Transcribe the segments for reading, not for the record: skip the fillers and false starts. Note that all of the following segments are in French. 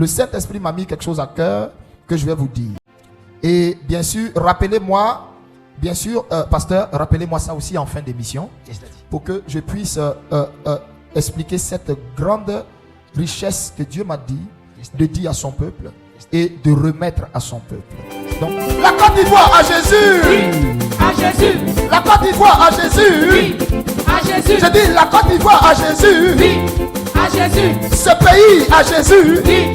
le Saint-Esprit m'a mis quelque chose à cœur que je vais vous dire. Et bien sûr, rappelez-moi, pasteur, rappelez-moi ça aussi en fin d'émission, pour que je puisse expliquer cette grande richesse que Dieu m'a dit de dire à son peuple et de remettre à son peuple. Donc, la Côte d'Ivoire à Jésus. Oui, à Jésus. La Côte d'Ivoire à Jésus. Oui, à Jésus. Je dis la Côte d'Ivoire à Jésus. Oui, à Jésus. Ce pays à Jésus. Oui,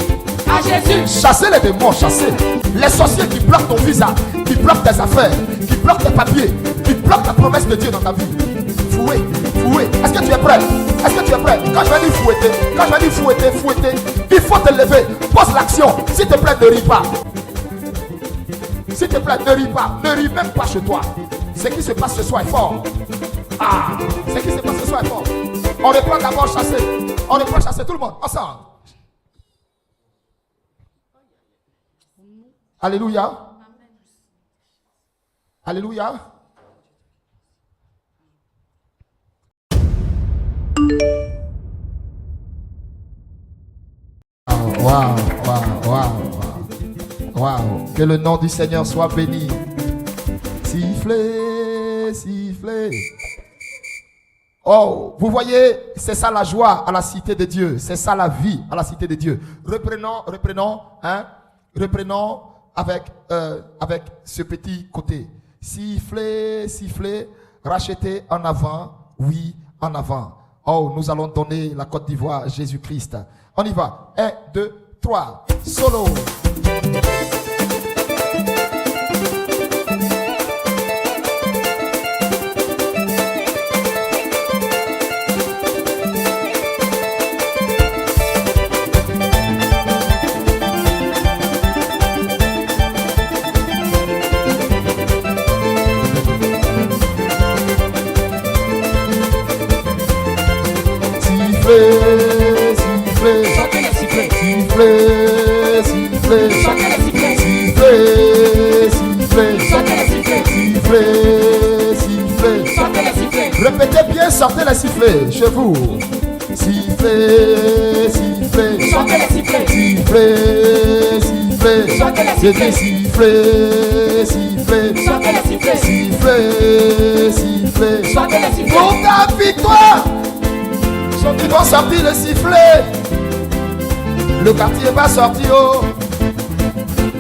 à Jésus. Chassez les démons, chassez les sorciers qui bloquent ton visa, qui bloquent tes affaires, qui bloquent tes papiers, qui bloquent la promesse de Dieu dans ta vie. Fouet, fouet. Est-ce que tu es prêt? Est-ce que tu es prêt? Quand je vais dire fouetter, quand je vais dire fouetter, fouetter, il faut te lever. Pose l'action. S'il te plaît, ne ris pas. S'il te plaît, ne ris pas. Ne ris même pas chez toi. Ce qui se passe ce soir est fort. Ah, ce qui se passe ce soir est fort. On reprend d'abord chasser. On reprend chasser tout le monde. Ensemble. Alléluia. Alléluia. Wow. Que le nom du Seigneur soit béni. Sifflez, sifflez. Oh, vous voyez, c'est ça la joie à la cité de Dieu. C'est ça la vie à la cité de Dieu. Reprenons, reprenons avec ce petit côté. Sifflez, sifflez, rachetez en avant, oui, en avant. Oh, nous allons donner la Côte d'Ivoire à Jésus-Christ. On y va. 1, 2, 3. Solo. Répétez bien, sortez les sifflets chez vous. Sifflez, sifflez, Chantez les sifflets. sifflez, sifflez. Chantez les J'ai sifflets. dit sifflez, sifflez, Chantez les sifflets. sifflez, sifflez. Chantez les sifflets. Pour ta victoire, ils vont sortir le sifflet. Le quartier va sortir, oh.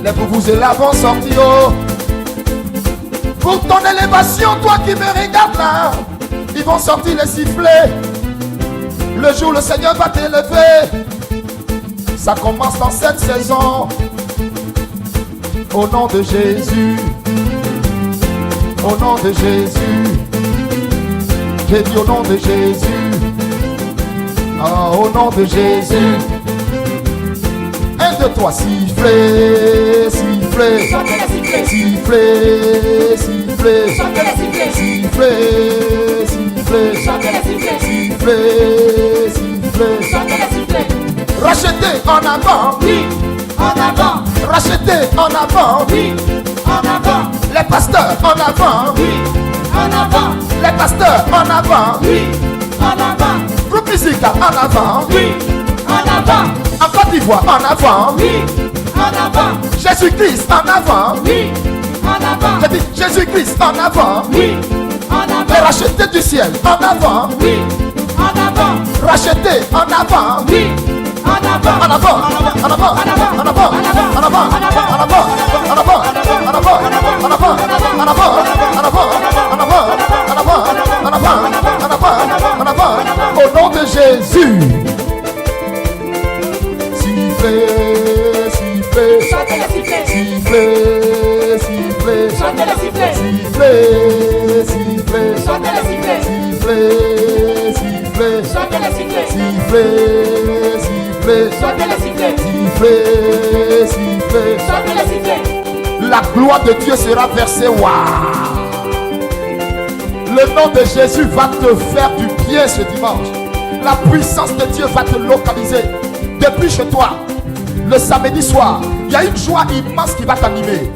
Les vuvuzela vont sortir, oh. Pour ton élévation, toi qui me regardes là, ils vont sortir les sifflets. Le jour où le Seigneur va t'élever, ça commence dans cette saison. Au nom de Jésus, au nom de Jésus, j'ai dit au nom de Jésus, au nom de Jésus. 1, 2, 3, sifflez, sifflez, Chantez les sifflets. sifflez, sifflez, Chantez les sifflets. sifflez, sifflez, Chantez les sifflets. sifflez, sifflez. Chantez les sifflets. Rachetez en avant, Oui, en avant. rachetez en avant, Oui, en avant. les pasteurs en avant, Oui, en avant. les pasteurs en avant, Oui, en avant. groupe musical en avant, Oui, en avant. en Côte d'Ivoire en avant, Oui, en avant. Jésus-Christ en avant, Oui, en avant. j'ai dit Jésus-Christ en avant, Oui, en les avant. rachetés du ciel en avant, Oui, en avant. rachetés en avant, Oui, en avant. en avant, en avant, en avant, en avant, en avant, en avant, en avant, en avant, en avant, en avant, en avant, en avant, en avant, en avant, au nom de Jésus. Sifflez, sifflez, Chantez les sifflets. sifflez, sifflez, Chantez les sifflets. sifflez, sifflez, Chantez les sifflets. sifflez, sifflez, Chantez les sifflets. sifflez, sifflez, Chantez les sifflets. sifflez, sifflez. Chantez les sifflets. La gloire de Dieu sera versée. Waouh! Le nom de Jésus va te faire du bien ce dimanche. La puissance de Dieu va te localiser depuis chez toi. Le samedi soir, il y a une joie immense qui va t'animer.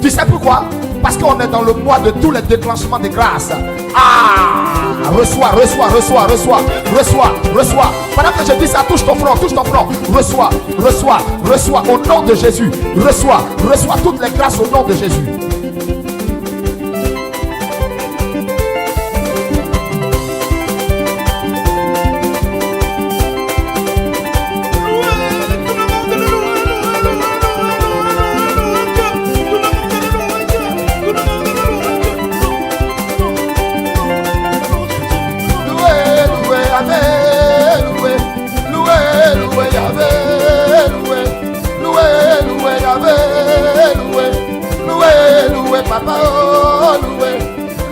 Tu sais pourquoi? Parce qu'on est dans le mois de tous les déclenchements de grâce. Ah! reçois, reçois, reçois, reçois, reçois, reçois. Pendant que je dis ça, touche ton front, reçois, reçois, reçois au nom de Jésus. Reçois, reçois toutes les grâces au nom de Jésus. Papa, oh, loué,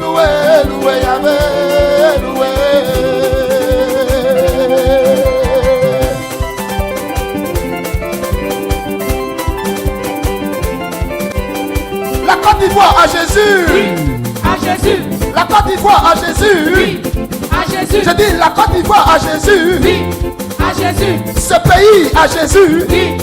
loué, loué, Yahvé, loué. La Côte d'Ivoire à Jésus. Oui, à Jésus. La Côte d'Ivoire à Jésus. Oui, à Jésus. Je dis la Côte d'Ivoire à Jésus. Oui, à Jésus. Ce pays à Jésus. Oui,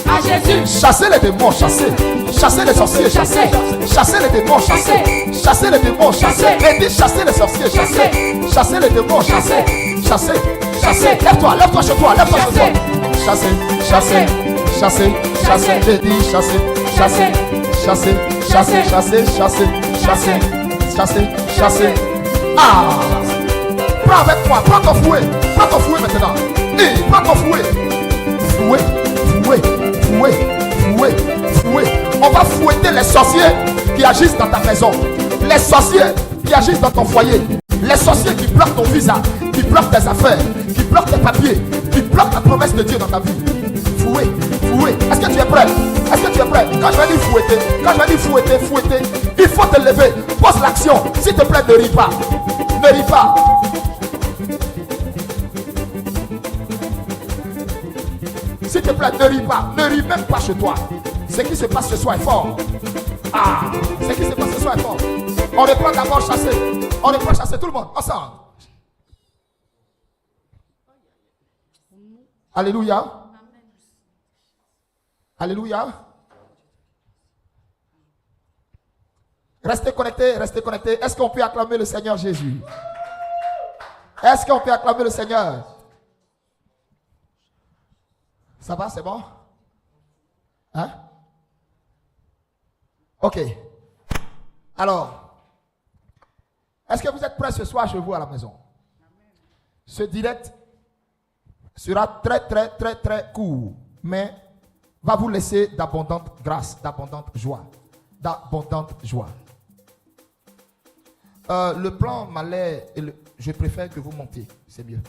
à Jésus. Chassez les démons, chassez. Chassez les sorciers, chassez. Chassez les démons, chassez. Chassez les démons, chassez. Et dis chassez les sorciers, chassez. Chassez les démons, chassez. Chassez, chassez. Lève-toi, lève-toi chez toi, lève-toi chez toi. Chassez, chassez, chassez, chassez. J'ai dit chassez, chassez, chassez, chassez, chassez, chassez, chassez, chassez, chassez. Ah! Prends avec toi, prends ton fouet maintenant. Et prends ton fouet. Fouet, fouet, fouet, fouet, fouet. On va fouetter les sorciers qui agissent dans ta maison. Les sorciers qui agissent dans ton foyer. Les sorciers qui bloquent ton visa, qui bloquent tes affaires, qui bloquent tes papiers, qui bloquent la promesse de Dieu dans ta vie. Fouet, fouet. Est-ce que tu es prêt? Est-ce que tu es prêt? Quand je vais dire fouetter, quand je vais dire fouetter, fouetter, il faut te lever. Pose l'action. S'il te plaît, ne ris pas. Ne ris pas. S'il te plaît, ne ris pas. Ne ris même pas chez toi. Ce qui se passe ce soir est fort. Ah, ce qui se passe ce soir est fort. On reprend d'abord chasser. On reprend chasser tout le monde. Ensemble. Alléluia. Alléluia. Restez connectés, restez connectés. Est-ce qu'on peut acclamer le Seigneur Jésus? Est-ce qu'on peut acclamer le Seigneur? Ça va, c'est bon? Hein? Ok. Alors, est-ce que vous êtes prêts ce soir chez vous à la maison? Ce direct sera très, très, très, très court, mais va vous laisser d'abondante grâce, d'abondante joie. D'abondante joie. Le plan m'allait, je préfère que vous montiez, c'est mieux.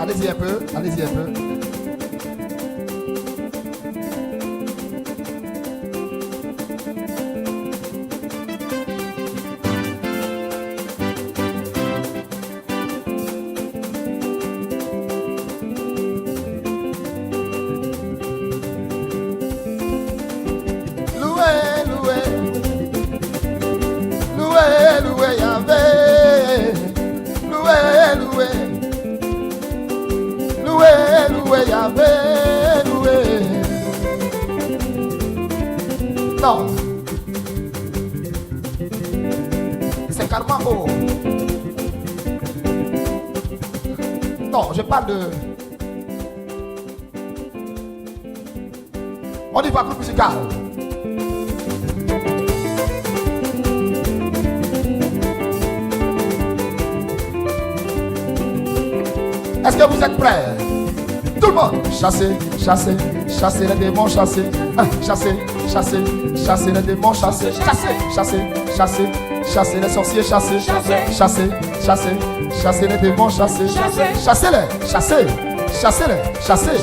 Allez-y un peu, allez-y un peu. Non. C'est carrément haut. Non, je parle de... On y va plus musical. Est-ce que vous êtes prêts? Tout le monde, chassez, chassez, chassez les démons, chassez, chassez, chassez, chassez les démons, chassez, chassez, chassez, chassez, chassez les sorciers, chassez, chassez, chassez, chassez les démons, chassez, chassez-les, chassez, chassez-les, chassez,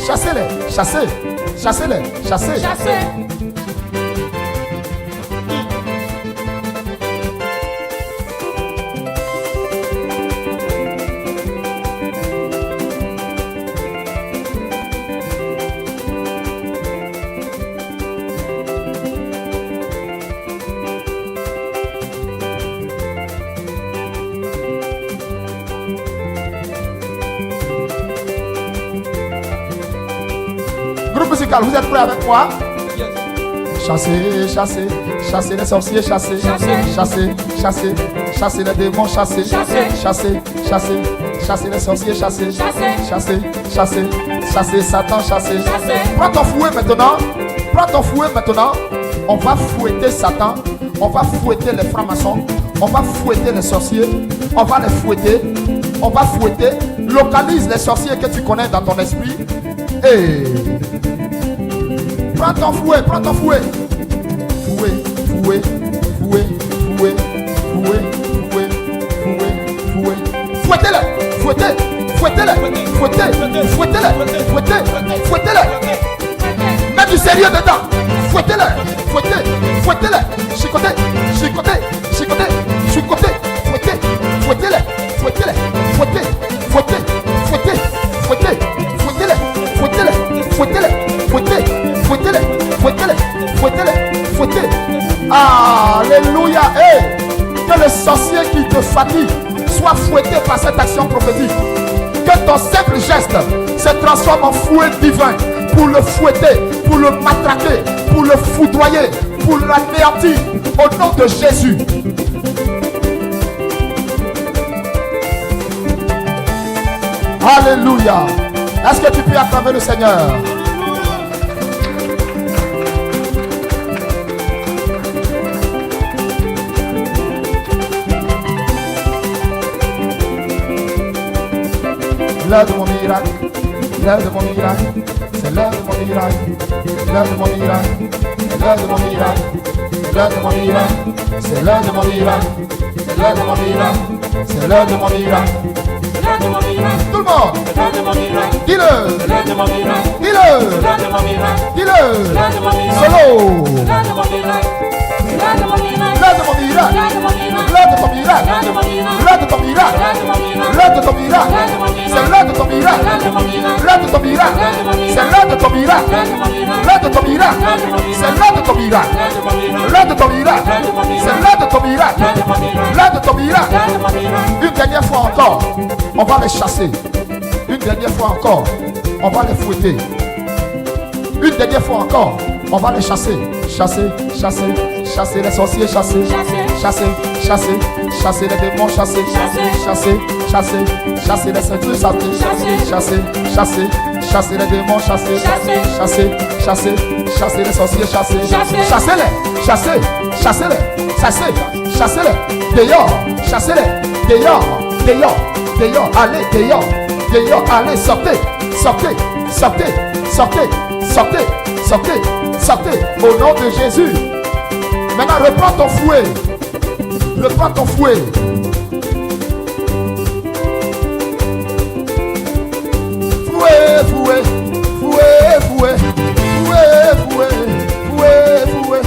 chassez-les, chassez, chassez-les, chassez. Groupe musical, vous êtes prêts avec moi? Chasser, chasser, chasser les sorciers, chasser, chasser, chasser, chasser les démons, chasser, chasser, chasser, chasser les sorciers, chasser, chasser, chasser, chasser Satan, chasser. Prends ton fouet maintenant. Prends ton fouet maintenant. On va fouetter Satan. On va fouetter les francs-maçons. On va fouetter les sorciers. On va les fouetter. On va fouetter. Localise les sorciers que tu connais dans ton esprit. Et prends ton fouet, prends ton fouet. Fouet, fouet, fouet, fouet, fouet, fouet, fouet, fouet. Fouettez-les, fouettez, fouettez-les, fouettez, fouettez-les, fouettez, fouettez-les. Mets du sérieux dedans. Fouettez-les, fouettez, fouettez-les. Chicotez, chicotez, chicotez, chicotez, fouettez, fouettez-les, fouettez-les, fouettez, fouettez, fouettez, fouettez, fouettez-les, fouettez-les, fouettez-les, fouettez, fouettez-les, fouettez-les, fouettez-les, fouettez. Alléluia. Hey, que le sorcier qui te fatigue soit fouetté par cette action prophétique. Que ton simple geste se transforme en fouet divin pour le fouetter, pour le matraquer, pour le foudroyer, pour l'anéantir au nom de Jésus. Alléluia. Est-ce que tu peux acclamer le Seigneur? L'heure de mon miracle, l'heure de mon miracle, c'est l'heure de mon miracle, l'heure de mon miracle, l'heure de mon miracle, l'heure de mon miracle, c'est l'heure de mon miracle, c'est l'heure de mon miracle, c'est l'heure de mon miracle. Tout le monde, dis-le, dis-le, dis-le, solo. L'heure de mon miracle, l'heure de ton miracle, l'heure de ton miracle, l'heure de ton miracle, c'est l'heure de ton miracle, l'heure de ton miracle, c'est l'heure de ton miracle, l'heure de ton miracle, c'est l'heure de ton miracle, l'heure de ton miracle, c'est l'heure de ton miracle, l'heure de ton miracle. Une dernière fois encore, on va les chasser. Une dernière fois encore, on va les fouetter. Une dernière fois encore, on va les chasser. Chasser, chasser, chasser les sorciers, chasser, chasser, chasser, chasser les démons, chasser, chasser, chasser, chasser les ceintures, chasser, chasser, chasser les démons, chasser, chasser, chasser, chasser les sorciers, chasser, chassez-les, chasser, chassez-les, chasser, chassez-les, dehors, chassez-les, dehors, dehors, dehors, allez, dehors, dehors, allez, sortez, sortez, sortez, sortez, sortez, sortez, sortez, au nom de Jésus. Maintenant, reprends ton fouet. Reprends ton fouet. Fouet, fouet, fouet, fouet, fouet, fouet, fouet, fouet,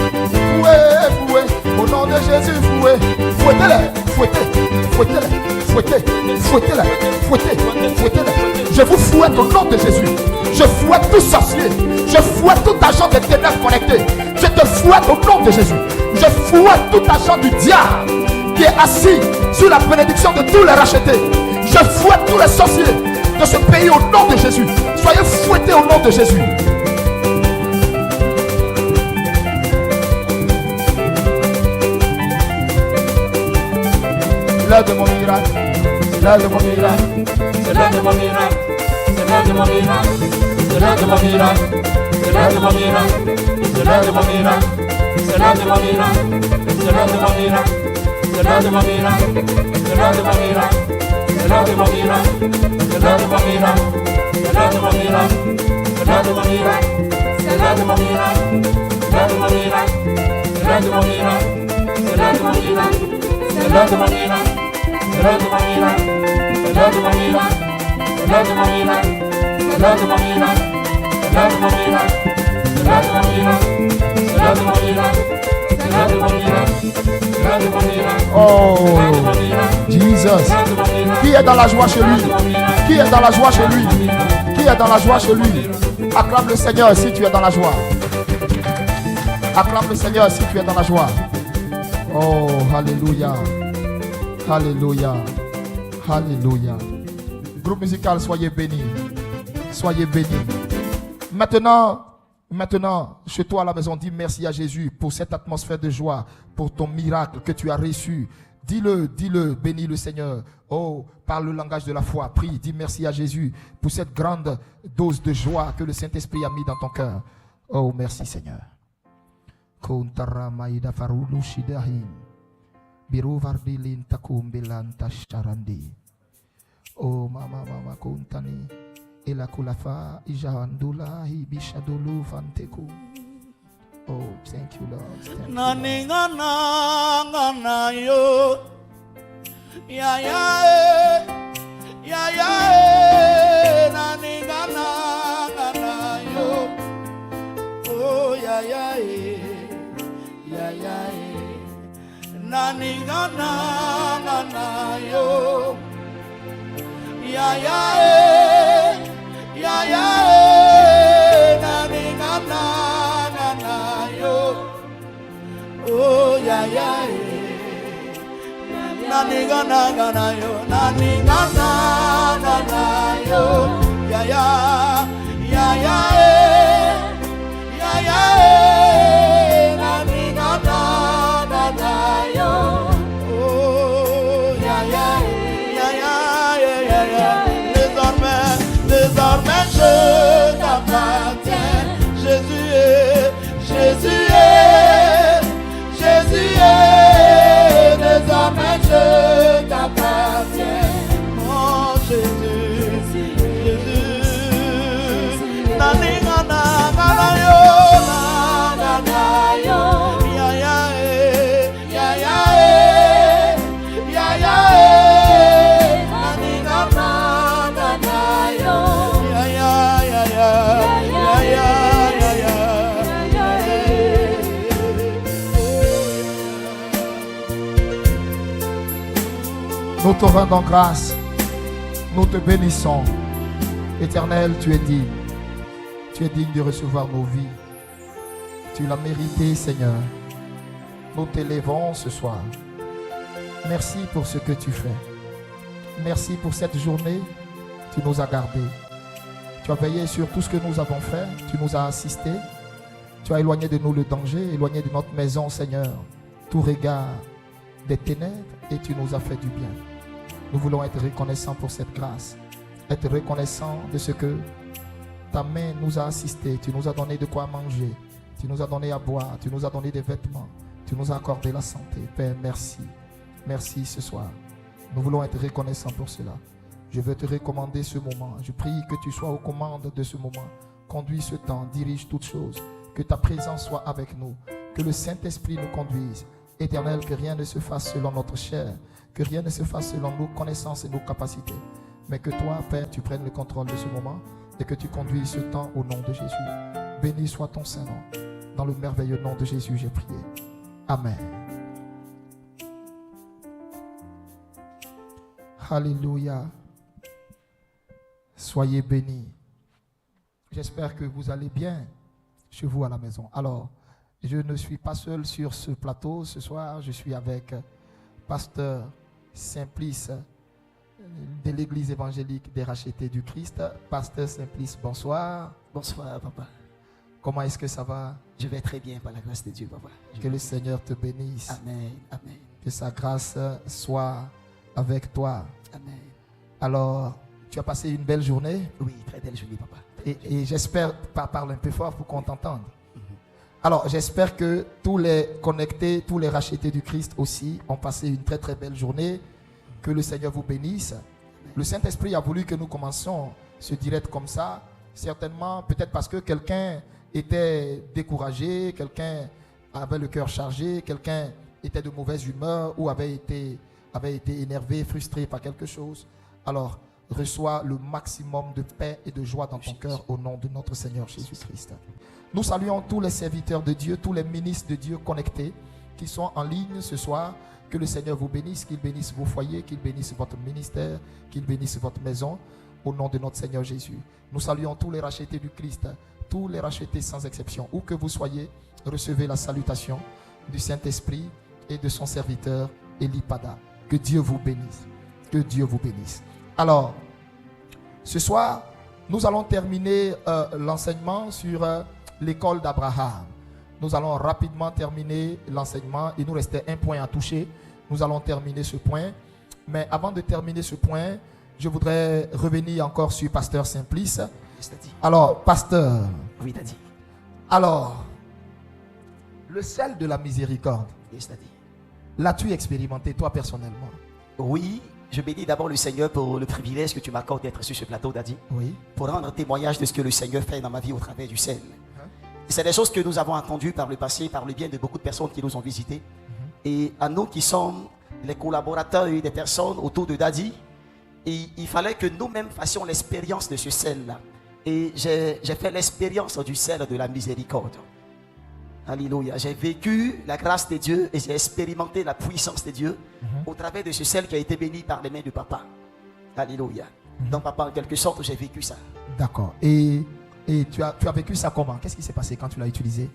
fouet, fouet, au nom de Jésus, fouet. Fouettez-les, fouettez, fouettez-les, fouettez, fouettez-les, fouettez, fouettez-les. Je vous fouette au nom de Jésus. Je fouette tout sorcier. Je fouette tout agent des ténèbres connecté. Je te fouette au nom de Jésus. Je fouette tout agent du diable qui est assis sous la bénédiction de tous les rachetés. Je fouette tous les sorciers de ce pays au nom de Jésus. Soyez fouettés au nom de Jésus. L'heure de mon miracle, l'heure de mon miracle, c'est l'heure de mon miracle, c'est l'heure de mon miracle, c'est l'heure de mon miracle, c'est l'heure de mon miracle, c'est l'heure de mon miracle, c'est l'heure de mon miracle, c'est l'heure de mon miracle, c'est l'heure de mon miracle, c'est l'heure de mon miracle, c'est l'heure de mon miracle, c'est l'heure de mon miracle, c'est l'heure de mon miracle, c'est l'heure de mon miracle, c'est l'heure de mon miracle, c'est l'heure de mon miracle, c'est l'heure de mon miracle, c'est l'heure de mon miracle, c'est l'heure de mon miracle. C'est l'heure de mon miracle, c'est l'heure de mon miracle, c'est l'heure de mon miracle, c'est l'heure de mon miracle, c'est l'heure de mon miracle, c'est l'heure de mon miracle, c'est l'heure de mon miracle, c'est l'heure de mon miracle, c'est l'heure de mon miracle. Oh, Jesus. Qui est dans la joie chez lui? Qui est dans la joie chez lui? Qui est dans la joie chez lui? Acclame le Seigneur si tu es dans la joie. Acclame le Seigneur si tu es dans la joie. Oh, alléluia. Alléluia. Alléluia. Groupe musical, soyez bénis. Soyez bénis. Maintenant, chez toi à la maison, dis merci à Jésus pour cette atmosphère de joie, pour ton miracle que tu as reçu. Dis-le, bénis le Seigneur. Oh, parle le langage de la foi, prie, dis merci à Jésus pour cette grande dose de joie que le Saint-Esprit a mis dans ton cœur. Oh, merci Seigneur. Oh, mama kuntani. Ela kulafa ijahandula hibishadulu fanteku. Oh, thank you, Lord. Thank you, Lord. Naningana yo, ya naningana yo, oh ya naningana yo, ya naningana yo, oh ya naningana yo, naningana yo, ya naningana yo, oh ya désormais je t'appartiens, Jésus est, désormais je t'appartiens, mon Jésus, naningana yo, Nous te rendons grâce, nous te bénissons. Éternel, tu es digne. Tu es digne de recevoir nos vies. Tu l'as mérité, Seigneur. Nous t'élèvons ce soir. Merci pour ce que tu fais. Merci pour cette journée. Tu nous as gardés. Tu as veillé sur tout ce que nous avons fait. Tu nous as assistés. Tu as éloigné de nous le danger, éloigné de notre maison, Seigneur, tout regard des ténèbres, et tu nous as fait du bien. Nous voulons être reconnaissants pour cette grâce. Être reconnaissants de ce que ta main nous a assistés. Tu nous as donné de quoi manger. Tu nous as donné à boire. Tu nous as donné des vêtements. Tu nous as accordé la santé. Père, merci. Merci ce soir. Nous voulons être reconnaissants pour cela. Je veux te recommander ce moment. Je prie que tu sois aux commandes de ce moment. Conduis ce temps, dirige toutes choses. Que ta présence soit avec nous. Que le Saint-Esprit nous conduise. Éternel, que rien ne se fasse selon notre chair. Que rien ne se fasse selon nos connaissances et nos capacités. Mais que toi, Père, tu prennes le contrôle de ce moment. Et que tu conduises ce temps au nom de Jésus. Béni soit ton Saint-Nom. Dans le merveilleux nom de Jésus, j'ai prié. Amen. Alléluia. Soyez bénis. J'espère que vous allez bien chez vous à la maison. Alors, je ne suis pas seul sur ce plateau ce soir. Je suis avec Pasteur Simplice de l'Église évangélique des rachetés du Christ. Pasteur Simplice, bonsoir. Bonsoir, papa. Comment est-ce que ça va? Je vais très bien par la grâce de Dieu, papa. Que le Seigneur te bénisse. Amen, amen. Que sa grâce soit avec toi. Amen. Alors, tu as passé une belle journée? Oui, très belle journée, papa. Et j'espère, parle un peu fort pour qu'on t'entende. Alors, j'espère que tous les connectés, tous les rachetés du Christ aussi ont passé une très très belle journée. Que le Seigneur vous bénisse. Le Saint-Esprit a voulu que nous commencions ce direct comme ça. Certainement, peut-être parce que quelqu'un était découragé, quelqu'un avait le cœur chargé, quelqu'un était de mauvaise humeur ou avait été énervé, frustré par quelque chose. Alors, reçois le maximum de paix et de joie dans ton cœur au nom de notre Seigneur Jésus-Christ. Nous saluons tous les serviteurs de Dieu, tous les ministres de Dieu connectés qui sont en ligne ce soir. Que le Seigneur vous bénisse, qu'il bénisse vos foyers, qu'il bénisse votre ministère, qu'il bénisse votre maison au nom de notre Seigneur Jésus. Nous saluons tous les rachetés du Christ, tous les rachetés sans exception. Où que vous soyez, recevez la salutation du Saint-Esprit et de son serviteur Elipada. Que Dieu vous bénisse. Que Dieu vous bénisse. Alors, ce soir, nous allons terminer l'enseignement sur l'école d'Abraham. Nous allons rapidement terminer l'enseignement. Il nous restait un point à toucher. Nous allons terminer ce point. Mais avant de terminer ce point, je voudrais revenir encore sur Pasteur Simplice. Yes, Daddy. Alors, Pasteur, Oui, Daddy. alors, le sel de la miséricorde, Yes, Daddy. l'as-tu expérimenté toi personnellement? Oui, je bénis d'abord le Seigneur pour le privilège que tu m'accordes d'être sur ce plateau, Daddy, Oui. pour rendre témoignage de ce que le Seigneur fait dans ma vie au travers du sel. C'est des choses que nous avons entendues par le passé, par le bien de beaucoup de personnes qui nous ont visités. Et à nous qui sommes les collaborateurs et des personnes autour de Daddy, et il fallait que nous-mêmes fassions l'expérience de ce sel-là. Et j'ai fait l'expérience du sel de la miséricorde. Alléluia. J'ai vécu la grâce de Dieu et j'ai expérimenté la puissance de Dieu au travers de ce sel qui a été béni par les mains de papa. Alléluia. Donc papa, en quelque sorte, j'ai vécu ça. D'accord. Et tu as vécu ça comment? Qu'est-ce qui s'est passé quand tu l'as utilisé?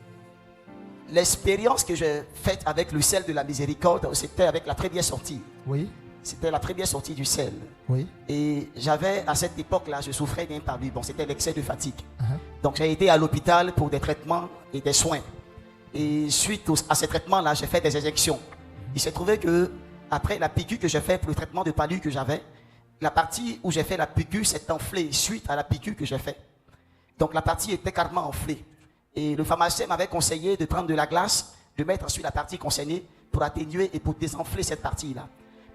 L'expérience que j'ai faite avec le sel de la miséricorde, c'était avec la première sortie. Oui. C'était la première sortie du sel. Oui. Et j'avais, à cette époque-là, je souffrais d'un palud. Bon, c'était l'excès de fatigue. Uh-huh. Donc j'ai été à l'hôpital pour des traitements et des soins. Et suite à ces traitements-là, j'ai fait des injections. Il s'est trouvé que, après la piqûre que j'ai fait pour le traitement de palud que j'avais, la partie où j'ai fait la piqûre s'est enflée suite à la piqûre que j'ai fait. Donc la partie était carrément enflée. Et le pharmacien m'avait conseillé de prendre de la glace, de mettre sur la partie concernée pour atténuer et pour désenfler cette partie-là.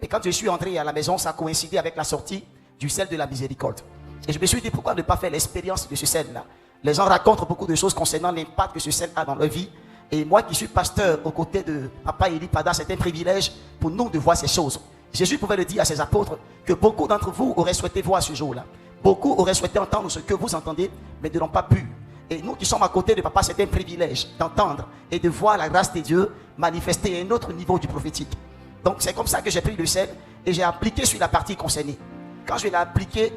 Et quand je suis entré à la maison, ça a coïncidé avec la sortie du sel de la miséricorde. Et je me suis dit, pourquoi ne pas faire l'expérience de ce sel-là? Les gens racontent beaucoup de choses concernant l'impact que ce sel a dans leur vie. Et moi qui suis pasteur aux côtés de Papa Eli Pada, c'est un privilège pour nous de voir ces choses. Jésus pouvait le dire à ses apôtres que beaucoup d'entre vous auraient souhaité voir ce jour-là. Beaucoup auraient souhaité entendre ce que vous entendez, mais ne l'ont pas pu. Et nous qui sommes à côté de Papa, c'est un privilège d'entendre et de voir la grâce de Dieu manifester à un autre niveau du prophétique. Donc c'est comme ça que j'ai pris le sel et j'ai appliqué sur la partie concernée. Quand je l'ai appliqué,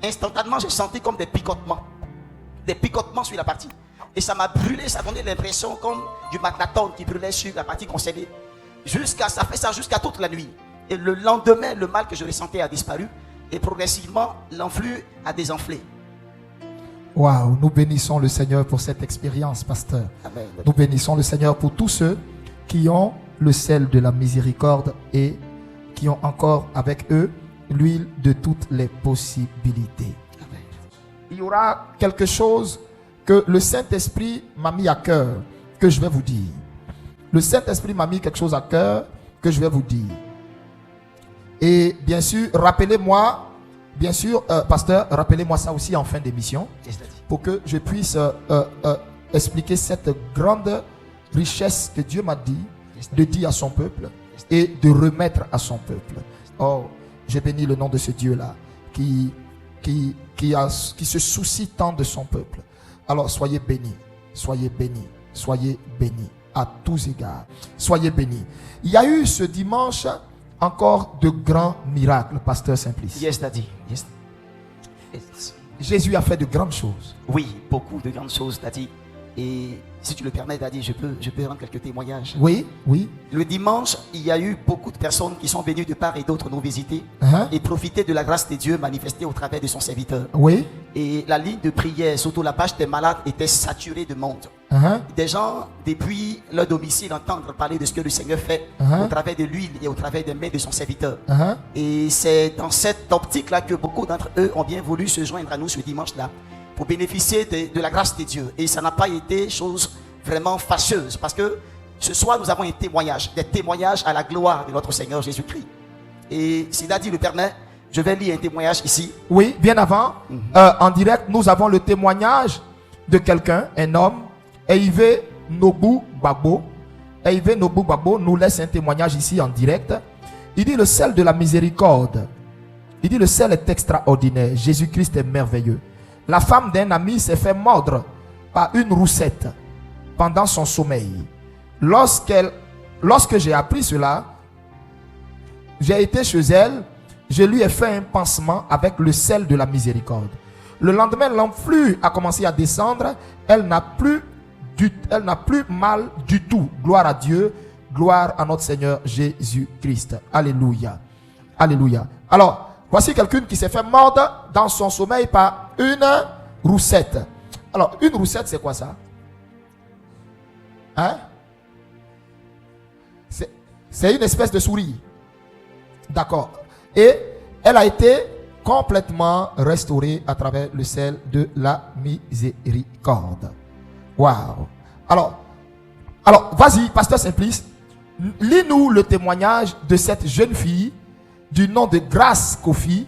instantanément j'ai senti comme des picotements sur la partie. Et ça m'a brûlé, ça donnait l'impression comme du magnétone qui brûlait sur la partie concernée. Ça fait ça jusqu'à toute la nuit. Et le lendemain, le mal que je ressentais a disparu. Et progressivement, l'enflux a désenflé. Waouh, nous bénissons le Seigneur pour cette expérience, pasteur. Amen. Nous bénissons le Seigneur pour tous ceux qui ont le sel de la miséricorde et qui ont encore avec eux l'huile de toutes les possibilités. Amen. Il y aura quelque chose que le Saint-Esprit m'a mis à cœur, que je vais vous dire. Le Saint-Esprit m'a mis quelque chose à cœur que je vais vous dire. Et bien sûr, rappelez-moi, pasteur, rappelez-moi ça aussi en fin d'émission, Yes, Daddy. pour que je puisse expliquer cette grande richesse que Dieu m'a dit de dire à son peuple et de remettre à son peuple. Oh, je bénis le nom de ce Dieu-là qui se soucie tant de son peuple. Alors soyez bénis, soyez bénis, soyez bénis à tous égards. Soyez bénis. Il y a eu ce dimanche encore de grands miracles, pasteur Simplice. Yes, Daddy. Yes. Yes. Jésus a fait de grandes choses. Oui, beaucoup de grandes choses, Daddy. Et si tu le permets, Daddy, je peux rendre quelques témoignages. Oui, oui. Le dimanche, il y a eu beaucoup de personnes qui sont venues de part et d'autre nous visiter Hein? et profiter de la grâce de Dieu manifestée au travers de son serviteur. Oui. Et la ligne de prière, surtout la page des malades, était saturée de monde. Hein? Des gens, depuis leur domicile, entendre parler de ce que le Seigneur fait au travers de l'huile et au travers des mains de son serviteur. Hein? Et c'est dans cette optique-là que beaucoup d'entre eux ont bien voulu se joindre à nous ce dimanche-là pour bénéficier de la grâce de Dieu. Et ça n'a pas été chose vraiment fâcheuse parce que ce soir, nous avons un témoignage, des témoignages à la gloire de notre Seigneur Jésus-Christ. Et si Daddy le permet, je vais lire un témoignage ici. Oui, bien avant, en direct, nous avons le témoignage de quelqu'un, un homme, Eive Nobu Babo. Eive Nobu Babo nous laisse un témoignage ici en direct. Il dit le sel de la miséricorde. Il dit le sel est extraordinaire. Jésus-Christ est merveilleux. La femme d'un ami s'est fait mordre par une roussette pendant son sommeil. Lorsque j'ai appris cela, j'ai été chez elle, je lui ai fait un pansement avec le sel de la miséricorde. Le lendemain, l'enflux a commencé à descendre. Elle n'a plus mal du tout. Gloire à Dieu, gloire à notre Seigneur Jésus-Christ. Alléluia. Alléluia. Alors, Voici quelqu'un qui s'est fait mordre dans son sommeil par une roussette. Alors, une roussette, c'est quoi ça? Hein? C'est une espèce de souris. D'accord. Et elle a été complètement restaurée à travers le sel de la miséricorde. Waouh. Alors, vas-y, Pasteur Simplice, lis-nous le témoignage de cette jeune fille du nom de Grace Kofi.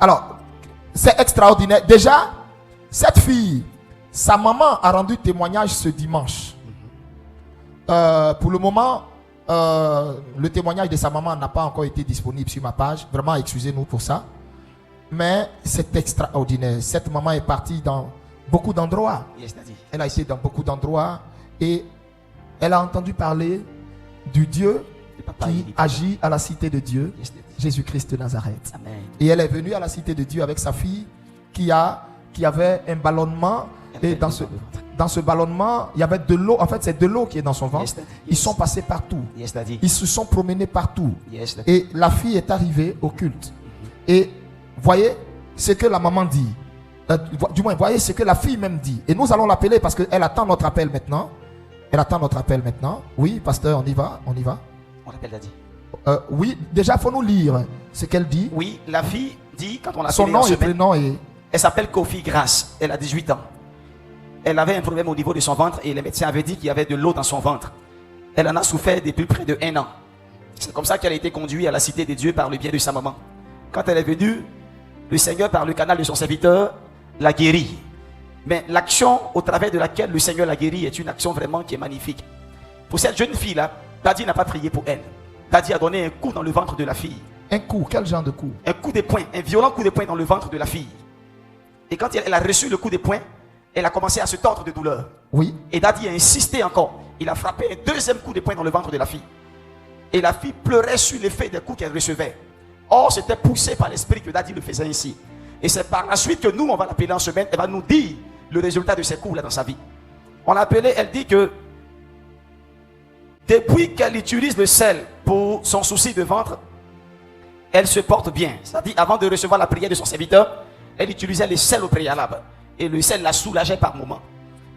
Alors, c'est extraordinaire. Déjà, cette fille, sa maman a rendu témoignage ce dimanche. Pour le moment, le témoignage de sa maman n'a pas encore été disponible sur ma page. Vraiment, excusez-nous pour ça. Mais c'est extraordinaire. Cette maman est partie dans beaucoup d'endroits. Elle a été dans beaucoup d'endroits et elle a entendu parler du Dieu qui agit à la cité de Dieu, Jésus-Christ de Nazareth. Amen. Et elle est venue à la cité de Dieu avec sa fille qui avait un ballonnement. Et dans ce ballonnement, il y avait de l'eau. En fait, c'est de l'eau qui est dans son ventre. Ils sont passés partout. Ils se sont promenés partout. Et la fille est arrivée au culte. Et voyez ce que la maman dit. Du moins, voyez ce que la fille même dit. Et nous allons l'appeler parce qu'elle attend notre appel maintenant. Elle attend notre appel maintenant. Oui, pasteur, on y va. On l'appelle Daddy. Oui, déjà, il faut nous lire ce qu'elle dit. Oui, la fille dit, quand on l'appelle son nom et prénom et... Elle s'appelle Kofi Grace. Elle a 18 ans. Elle avait un problème au niveau de son ventre et les médecins avaient dit qu'il y avait de l'eau dans son ventre. Elle en a souffert depuis près de 1 an. C'est comme ça qu'elle a été conduite à la cité de Dieu par le biais de sa maman. Quand elle est venue, le Seigneur, par le canal de son serviteur, l'a guérie. Mais l'action au travers de laquelle le Seigneur l'a guérie est une action vraiment qui est magnifique. Pour cette jeune fille-là, Daddy n'a pas prié pour elle. Daddy a donné un coup dans le ventre de la fille. Un coup? Quel genre de coup? Un coup de poing, un violent coup de poing dans le ventre de la fille. Et quand elle a reçu le coup de poing, elle a commencé à se tordre de douleur. Oui. Et Daddy a insisté encore. Il a frappé un 2e coup de poing dans le ventre de la fille. Et la fille pleurait sur l'effet des coups qu'elle recevait. Or, c'était poussé par l'esprit que Daddy le faisait ainsi. Et c'est par la suite que nous, on va l'appeler en semaine. Elle va nous dire le résultat de ces coups-là dans sa vie. On l'a appelée, elle dit que depuis qu'elle utilise le sel pour son souci de ventre, elle se porte bien. C'est-à-dire, avant de recevoir la prière de son serviteur, elle utilisait le sel au préalable. Et le sel la soulageait par moments.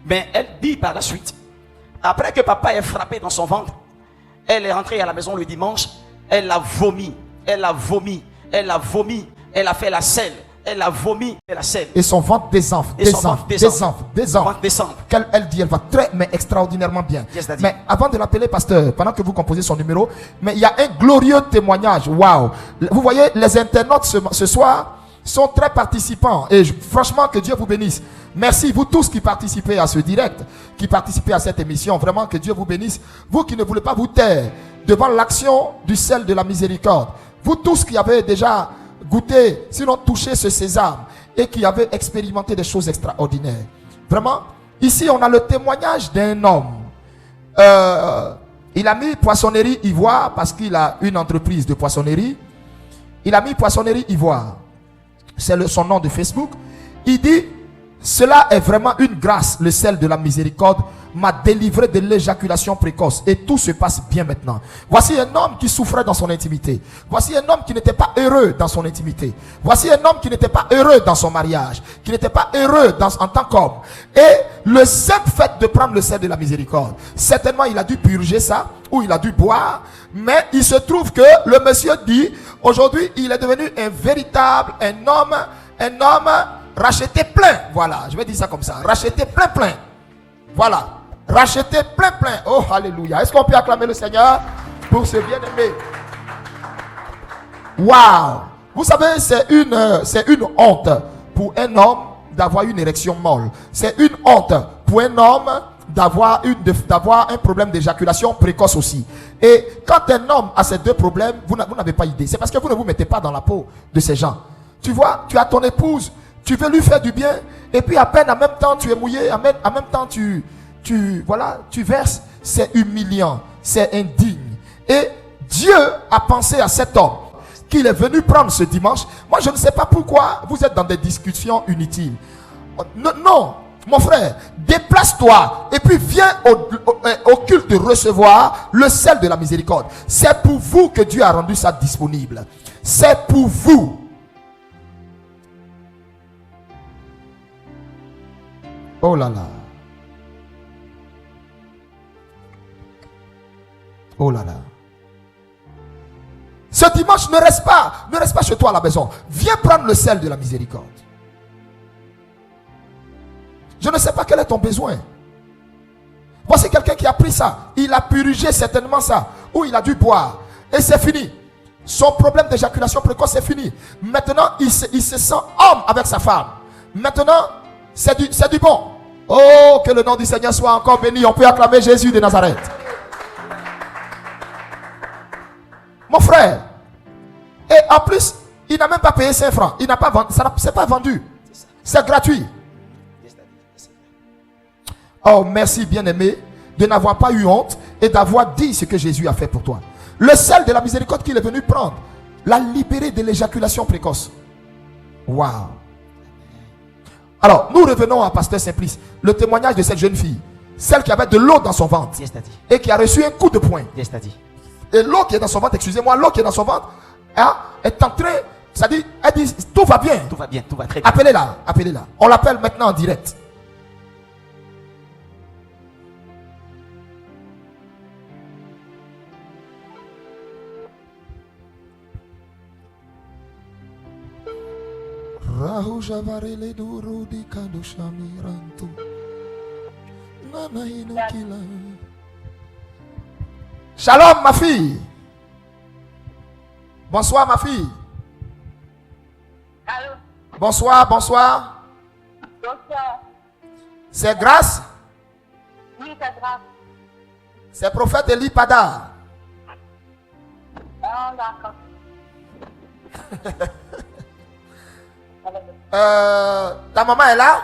Mais elle dit par la suite, après que papa ait frappé dans son ventre, elle est rentrée à la maison le dimanche, elle a vomi, elle a vomi, elle a vomi, elle a fait la selle, elle a vomi, elle a selle. Et son ventre désenfle, désenfle. Elle dit, elle va très, mais extraordinairement bien. Yes, mais avant de l'appeler pasteur, pendant que vous composez son numéro, mais il y a un glorieux témoignage. Waouh! Vous voyez, les internautes ce soir sont très participants. Et franchement, que Dieu vous bénisse. Merci, vous tous qui participez à ce direct, qui participez à cette émission. Vraiment, que Dieu vous bénisse. Vous qui ne voulez pas vous taire devant l'action du sel de la miséricorde. Vous tous qui avez déjà goûté, sinon touché ce sésame et qui avez expérimenté des choses extraordinaires. Vraiment, ici, on a le témoignage d'un homme. Il a mis Poissonnerie Ivoire parce qu'il a une entreprise de poissonnerie. Il a mis Poissonnerie Ivoire. C'est son nom de Facebook. Il dit, cela est vraiment une grâce, le sel de la miséricorde m'a délivré de l'éjaculation précoce et tout se passe bien maintenant. Voici un homme qui souffrait dans son intimité. Voici un homme qui n'était pas heureux dans son intimité. Voici un homme qui n'était pas heureux dans son mariage, qui n'était pas heureux en tant qu'homme. Et le simple fait de prendre le sel de la miséricorde, certainement il a dû purger ça, ou il a dû boire, mais il se trouve que le monsieur dit, aujourd'hui il est devenu un véritable, un homme racheté plein. Voilà, je vais dire ça comme ça, racheté plein. Voilà, racheté plein. Oh, alléluia. Est-ce qu'on peut acclamer le Seigneur pour ce bien-aimé? Waouh! Vous savez, c'est une honte pour un homme d'avoir une érection molle. C'est une honte pour un homme d'avoir un problème d'éjaculation précoce aussi. Et quand un homme a ces 2 problèmes, vous n'avez pas idée. C'est parce que vous ne vous mettez pas dans la peau de ces gens. Tu vois, tu as ton épouse, tu veux lui faire du bien, et puis à peine en même temps tu es mouillé, en même temps tu verses. C'est humiliant, c'est indigne. Et Dieu a pensé à cet homme qu'il est venu prendre ce dimanche. Moi je ne sais pas pourquoi vous êtes dans des discussions inutiles. Non, mon frère, déplace-toi et puis viens au culte de recevoir le sel de la miséricorde. C'est pour vous que Dieu a rendu ça disponible. c'est pour vous. Oh là là. Oh là là. Ce dimanche, ne reste pas chez toi à la maison. Viens prendre le sel de la miséricorde. Je ne sais pas quel est ton besoin. Voici quelqu'un qui a pris ça. Il a purgé certainement ça. Ou il a dû boire. Et c'est fini. Son problème d'éjaculation précoce est fini. Maintenant, il se sent homme avec sa femme. Maintenant, c'est du bon. Oh, que le nom du Seigneur soit encore béni. On peut acclamer Jésus de Nazareth. Mon frère. Et en plus, il n'a même pas payé 5 francs. Il n'a pas vendu. C'est pas vendu. C'est gratuit. Oh, merci bien-aimé de n'avoir pas eu honte et d'avoir dit ce que Jésus a fait pour toi. Le sel de la miséricorde qu'il est venu prendre l'a libéré de l'éjaculation précoce. Waouh. Alors, nous revenons à Pasteur Simplice. Le témoignage de cette jeune fille, celle qui avait de l'eau dans son ventre et qui a reçu un coup de poing. Et l'eau qui est dans son ventre, excusez-moi, l'eau qui est dans son ventre est en train, c'est-à-dire, elle dit, tout va bien. Tout va bien, tout va très bien. Appelez-la, appelez-la. On l'appelle maintenant en direct. Shalom ma fille. Bonsoir ma fille. Allô? Bonsoir, bonsoir. Bonsoir. C'est Grâce. Oui, c'est grave. C'est prophète Eli Pada. Ah, d'accord. Ta maman est là?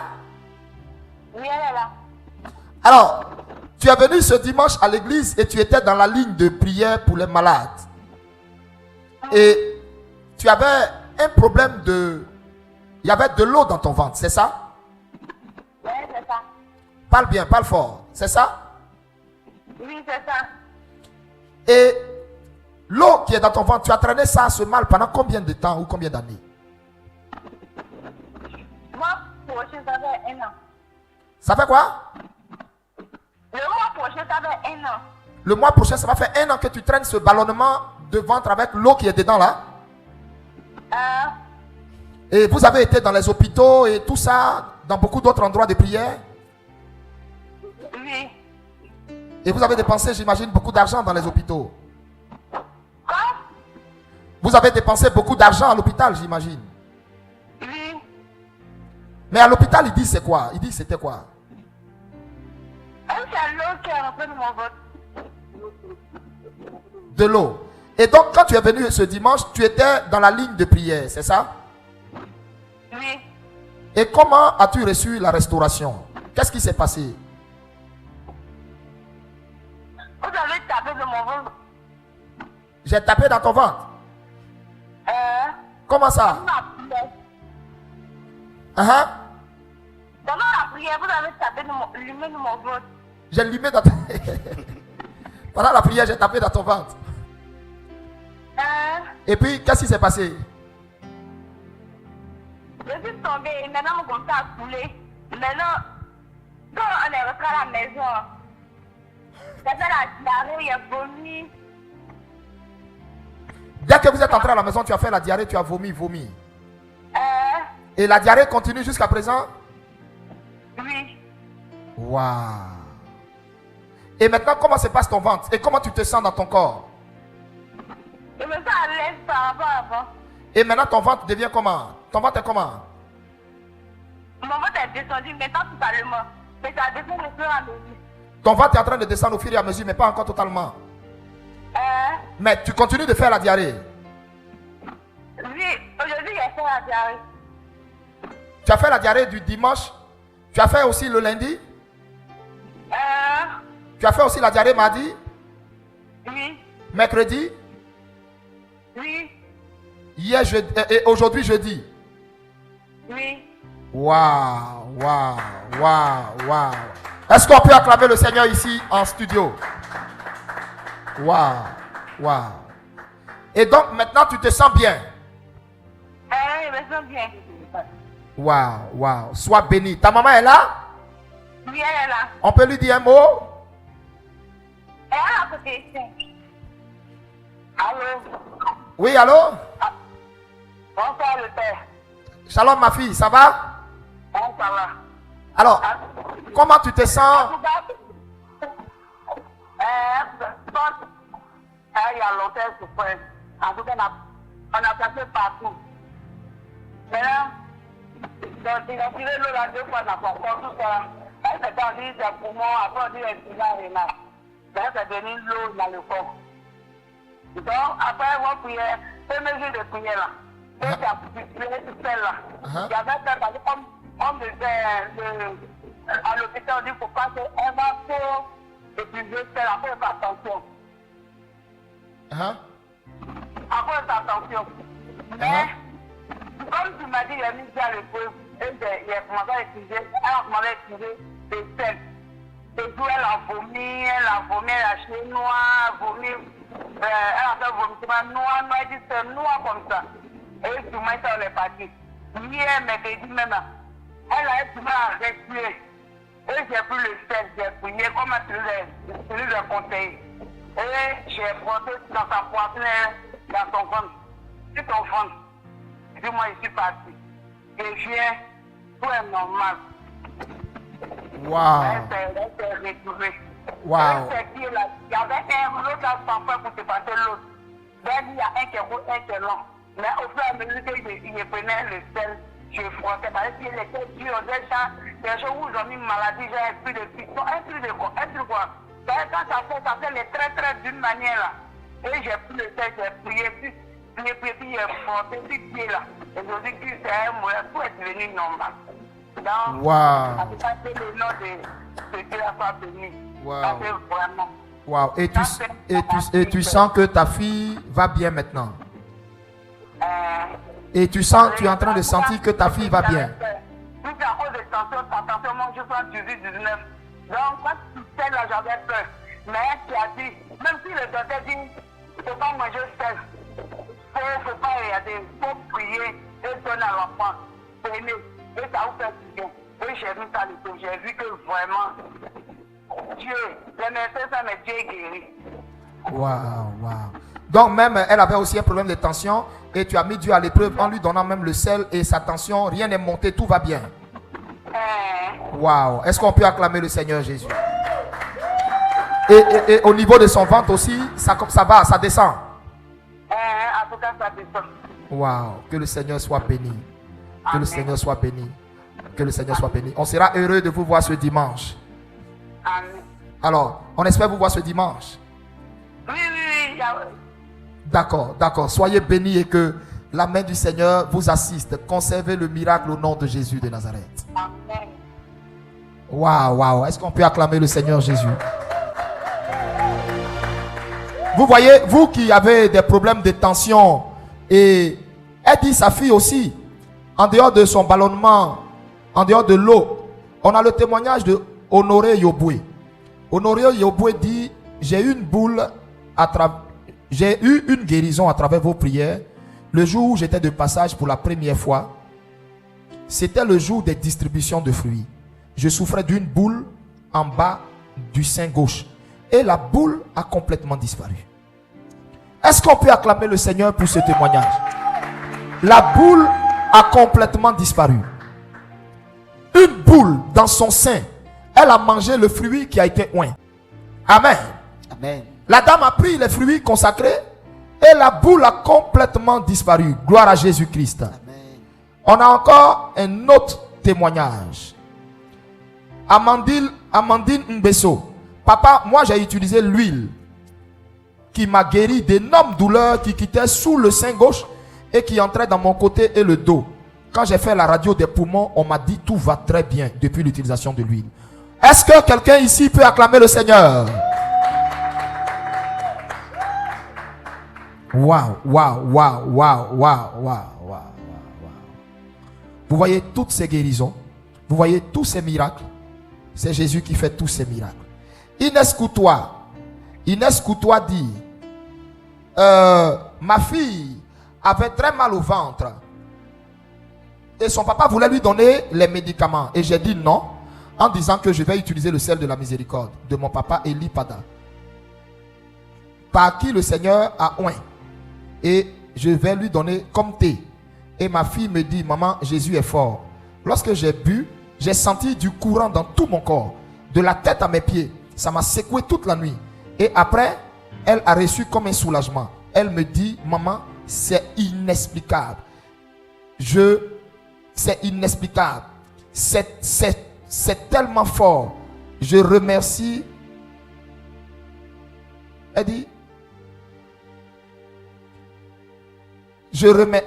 Oui, elle est là. Alors, tu es venu ce dimanche à l'église et tu étais dans la ligne de prière pour les malades. Et tu avais un problème de... Il y avait de l'eau dans ton ventre, c'est ça? Oui, c'est ça. Parle bien, parle fort, c'est ça? Oui, c'est ça. Et l'eau qui est dans ton ventre, tu as traîné ça, ce mal, pendant combien de temps ou combien d'années? Moi, prochain, ça fait 1 an. Ça fait quoi? Le mois prochain, ça fait 1 an. Le mois prochain, ça va faire 1 an que tu traînes ce ballonnement de ventre avec l'eau qui est dedans là. Et vous avez été dans les hôpitaux et tout ça, dans beaucoup d'autres endroits de prière. Oui. Et vous avez dépensé, j'imagine, beaucoup d'argent dans les hôpitaux. Quoi? Vous avez dépensé beaucoup d'argent à l'hôpital, j'imagine. Oui. Mais à l'hôpital, ils disent c'est quoi? Ils disent c'était quoi? C'est l'eau qui est rentrée dans mon ventre. De l'eau. Et donc, quand tu es venu ce dimanche, tu étais dans la ligne de prière, c'est ça? Oui. Et comment as-tu reçu la restauration? Qu'est-ce qui s'est passé? Vous avez tapé dans mon ventre. J'ai tapé dans ton ventre. Comment ça? Pendant la prière, vous avez tapé dans mon ventre. J'ai limé dans ton... Pendant la prière, j'ai tapé dans ton ventre. Et puis, qu'est-ce qui s'est passé? Je suis tombée et maintenant mon compte a coulé. Maintenant, quand on est rentré à la maison, j'ai fait la diarrhée, il a vomi. Dès que vous êtes entré à la maison, tu as fait la diarrhée, tu as vomi. Et la diarrhée continue jusqu'à présent? Oui. Waouh. Et maintenant, comment se passe ton ventre? Et comment tu te sens dans ton corps? Je me sens à l'aise par rapport à avant. Et maintenant, ton ventre devient comment? Ton ventre est comment? Mon ventre est descendu maintenant totalement. Mais ça descend au fur et à mesure. Ton ventre est en train de descendre au fur et à mesure, mais pas encore totalement. Mais tu continues de faire la diarrhée? Oui, aujourd'hui j'ai fait la diarrhée. Tu as fait la diarrhée du dimanche? Tu as fait aussi le lundi? Tu as fait aussi la diarrhée mardi? Oui. Mercredi? Oui. Hier, et aujourd'hui, jeudi? Oui. Waouh, waouh, waouh, waouh. Est-ce qu'on peut acclamer le Seigneur ici en studio? Waouh, waouh. Et donc maintenant, tu te sens bien? maison bien. Waouh. Sois béni. Ta maman est là? Oui, elle est là. On peut lui dire un mot? Elle est à côté ici. Allô? Oui, allô? Bonsoir le père. Shalom ma fille, ça va? Bonsoir là. Alors, comment tu te sens? Il y a longtemps, souffert. En tout cas, on a passé partout. Maintenant, donc, il a tiré l'eau là 2 fois, on a pas encore tout ça. Là, c'est quand on dit c'est poumon, après on dit c'est là, rénal. Là, c'est devenu l'eau dans le corps. Donc, après avoir prié, premier jour de prière là, et tu as prié tout seul là. Il y avait ça, parce qu'on me disait à l'hôpital, on dit qu'il ne faut pas qu'elle va trop épuiser celle, après faire attention. Après faire attention. Mais, comme tu m'as dit, il a mis ça à l'épreuve, et il a commencé à utiliser, elle a commencé à utiliser des sels. Et puis elle a vomi, elle a acheté noir, vomi, elle a fait vomissement noir, elle dit c'est noir comme ça. Et tout le monde on est parti. Hier, mercredi même, elle a eu du mal à respirer. Et j'ai pris le sel, j'ai prié, comme tu le conseil. Et j'ai porté dans sa poitrine, dans son ventre, sur ton ventre. Et puis moi, je suis parti. Et je viens, tout est normal. Waouh. Elle s'est retrouvée. Waouh. Il y avait un autre enfant pour te passer l'autre. Il y a un qui est rouge, un qui est long. Mais au fur et à mesure qu'il prenait le sel, je frottais. Parce qu'il était dur. Des choses où ils ont mis une maladie, j'ai un peu de piston, un truc de quoi. Quand ça fait les traits d'une manière là. Et j'ai pris le sel, j'ai prié, puis j'ai frotté, puis pied là. Et je dis que c'est un moyen, tout est devenu normal. Donc, Waouh. ça fait le nom de Dieu a pas béni. Wow. Ça fait vraiment. Waouh. Et tu sens que ta fille va bien maintenant. Et tu sens, tu es en train de sentir que ta fille va bien. Puis à cause de tension, moi je prends 18-19. Donc quand tu sais là, j'avais peur. Mais tu as dit, même si le docteur dit, il ne faut pas manger seul. Il ne faut pas regarder, il faut prier et donner à l'enfant. Aimer. Et ça vous fait du bien. Et j'ai vu ça, j'ai vu que vraiment, Dieu, les médecins, ça mais Dieu est guéri. Waouh. Donc même, elle avait aussi un problème de tension et tu as mis Dieu à l'épreuve en lui donnant même le sel et sa tension, rien n'est monté, tout va bien. Waouh. Est-ce qu'on peut acclamer le Seigneur Jésus? Et au niveau de son ventre aussi, ça va, ça descend. En tout cas, ça descend. Waouh. Que le Seigneur soit béni. Que le Seigneur soit béni. Que le Seigneur soit béni. On sera heureux de vous voir ce dimanche. Amen. Alors, on espère vous voir ce dimanche. Oui. D'accord. Soyez bénis et que la main du Seigneur vous assiste. Conservez le miracle au nom de Jésus de Nazareth. Amen. Waouh. Est-ce qu'on peut acclamer le Seigneur Jésus? Vous voyez, vous qui avez des problèmes de tension, et elle dit sa fille aussi, en dehors de son ballonnement, en dehors de l'eau, on a le témoignage de Honoré Yoboué. Honoré Yoboué dit, j'ai eu une guérison à travers vos prières. Le jour où j'étais de passage pour la première fois, c'était le jour des distributions de fruits. Je souffrais d'une boule en bas du sein gauche. Et la boule a complètement disparu. Est-ce qu'on peut acclamer le Seigneur pour ce témoignage? La boule a complètement disparu. Une boule dans son sein. Elle a mangé le fruit qui a été oint. Amen. Amen. La dame a pris les fruits consacrés et la boule a complètement disparu. Gloire à Jésus-Christ. Amen. On a encore un autre témoignage. Amandine Mbesso. Papa, moi j'ai utilisé l'huile qui m'a guéri d'énormes douleurs qui quittaient sous le sein gauche et qui entraient dans mon côté et le dos. Quand j'ai fait la radio des poumons, on m'a dit tout va très bien depuis l'utilisation de l'huile. Est-ce que quelqu'un ici peut acclamer le Seigneur? Waouh. Vous voyez toutes ces guérisons, vous voyez tous ces miracles. C'est Jésus qui fait tous ces miracles. Inès Coutois dit, ma fille avait très mal au ventre. Et son papa voulait lui donner les médicaments. Et j'ai dit non, en disant que je vais utiliser le sel de la miséricorde de mon papa Eli Pada, par qui le Seigneur a oint. Et je vais lui donner comme thé. Et ma fille me dit, maman, Jésus est fort. Lorsque j'ai bu, j'ai senti du courant dans tout mon corps, de la tête à mes pieds. Ça m'a secoué toute la nuit. Et après, elle a reçu comme un soulagement. Elle me dit, maman, c'est inexplicable. C'est inexplicable. C'est tellement fort. Je remercie. Elle dit, je ne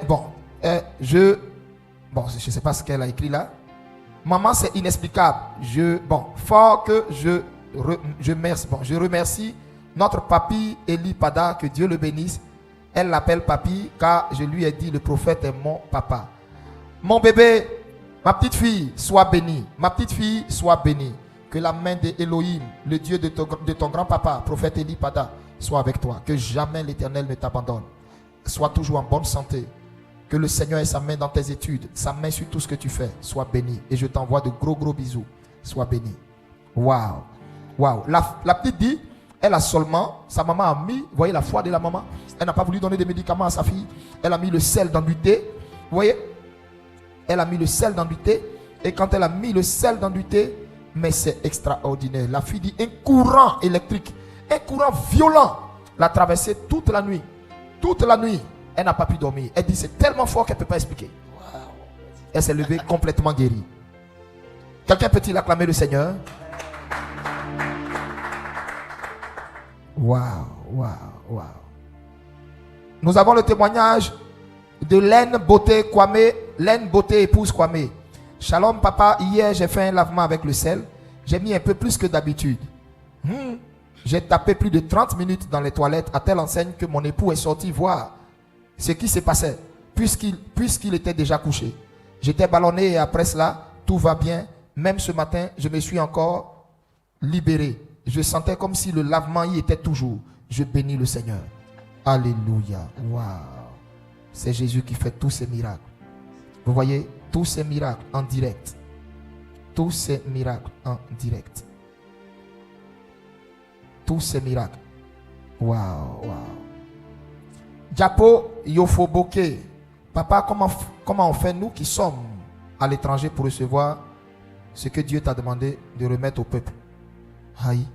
sais pas ce qu'elle a écrit là. Maman, c'est inexplicable. Fort que je remercie notre papy Eli Pada, que Dieu le bénisse. Elle l'appelle papy car je lui ai dit, le prophète est mon papa. Mon bébé, ma petite fille, sois bénie. Ma petite fille, sois bénie. Que la main d'Elohim, le Dieu de ton grand-papa, prophète Eli Pada, soit avec toi. Que jamais l'Éternel ne t'abandonne. Sois toujours en bonne santé. Que le Seigneur ait sa main dans tes études, sa main sur tout ce que tu fais. Sois béni. Et je t'envoie de gros bisous. Sois béni. Waouh. Waouh. La petite dit, elle a seulement, sa maman a mis, vous voyez la foi de la maman. Elle n'a pas voulu donner des médicaments à sa fille. Elle a mis le sel dans du thé. Vous voyez? Elle a mis le sel dans du thé. Et quand elle a mis le sel dans du thé, mais c'est extraordinaire. La fille dit, un courant électrique, un courant violent l'a traversé toute la nuit. Toute la nuit. Elle n'a pas pu dormir. Elle dit c'est tellement fort qu'elle ne peut pas expliquer. Elle s'est levée complètement guérie. Quelqu'un peut-il acclamer le Seigneur? Waouh. Nous avons le témoignage de Laine Beauté Kwame. Laine Beauté épouse Kwame. Shalom papa, hier j'ai fait un lavement avec le sel. J'ai mis un peu plus que d'habitude. J'ai tapé plus de 30 minutes dans les toilettes à telle enseigne que mon époux est sorti voir ce qui se passait, puisqu'il était déjà couché. J'étais ballonné et après cela, tout va bien. Même ce matin, je me suis encore libéré. Je sentais comme si le lavement y était toujours. Je bénis le Seigneur. Alléluia. Waouh. C'est Jésus qui fait tous ces miracles. Vous voyez, tous ces miracles en direct. Tous ces miracles en direct. Tous ces miracles. Waouh. Diapo Yofoboke. Papa, comment on fait nous qui sommes à l'étranger pour recevoir ce que Dieu t'a demandé de remettre au peuple? Aïe.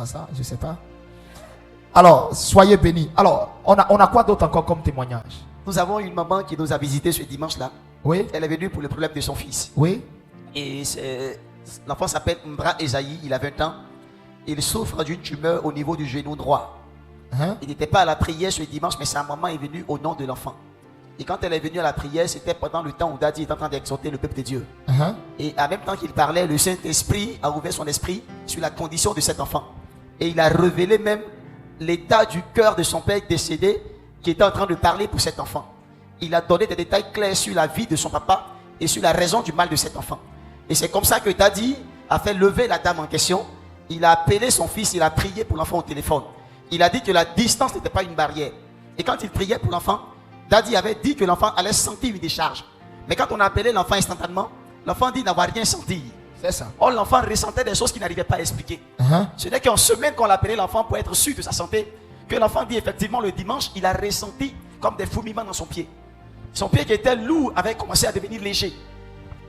Ça, je ne sais pas. Alors, soyez bénis. Alors, on a quoi d'autre encore comme témoignage? Nous avons une maman qui nous a visité ce dimanche-là. Oui. Elle est venue pour le problème de son fils. Oui. Et l'enfant s'appelle Mbra Esaïe, il a 20 ans. Il souffre d'une tumeur au niveau du genou droit. Il n'était pas à la prière ce dimanche, mais sa maman est venue au nom de l'enfant. Et quand elle est venue à la prière, c'était pendant le temps où Daddy est en train d'exhorter le peuple de Dieu. Et en même temps qu'il parlait, le Saint-Esprit a ouvert son esprit sur la condition de cet enfant. Et il a révélé même l'état du cœur de son père décédé qui était en train de parler pour cet enfant. Il a donné des détails clairs sur la vie de son papa et sur la raison du mal de cet enfant. Et c'est comme ça que Daddy a fait lever la dame en question. Il a appelé son fils, il a prié pour l'enfant au téléphone. Il a dit que la distance n'était pas une barrière. Et quand il priait pour l'enfant, Daddy avait dit que l'enfant allait sentir une décharge. Mais quand on a appelé l'enfant instantanément, l'enfant dit n'avoir rien senti. C'est ça. Or, l'enfant ressentait des choses qu'il n'arrivait pas à expliquer. Ce n'est qu'en semaine qu'on l'a appelé l'enfant pour être sûr de sa santé, que l'enfant dit effectivement le dimanche, il a ressenti comme des fourmillements dans son pied. Son pied qui était lourd avait commencé à devenir léger.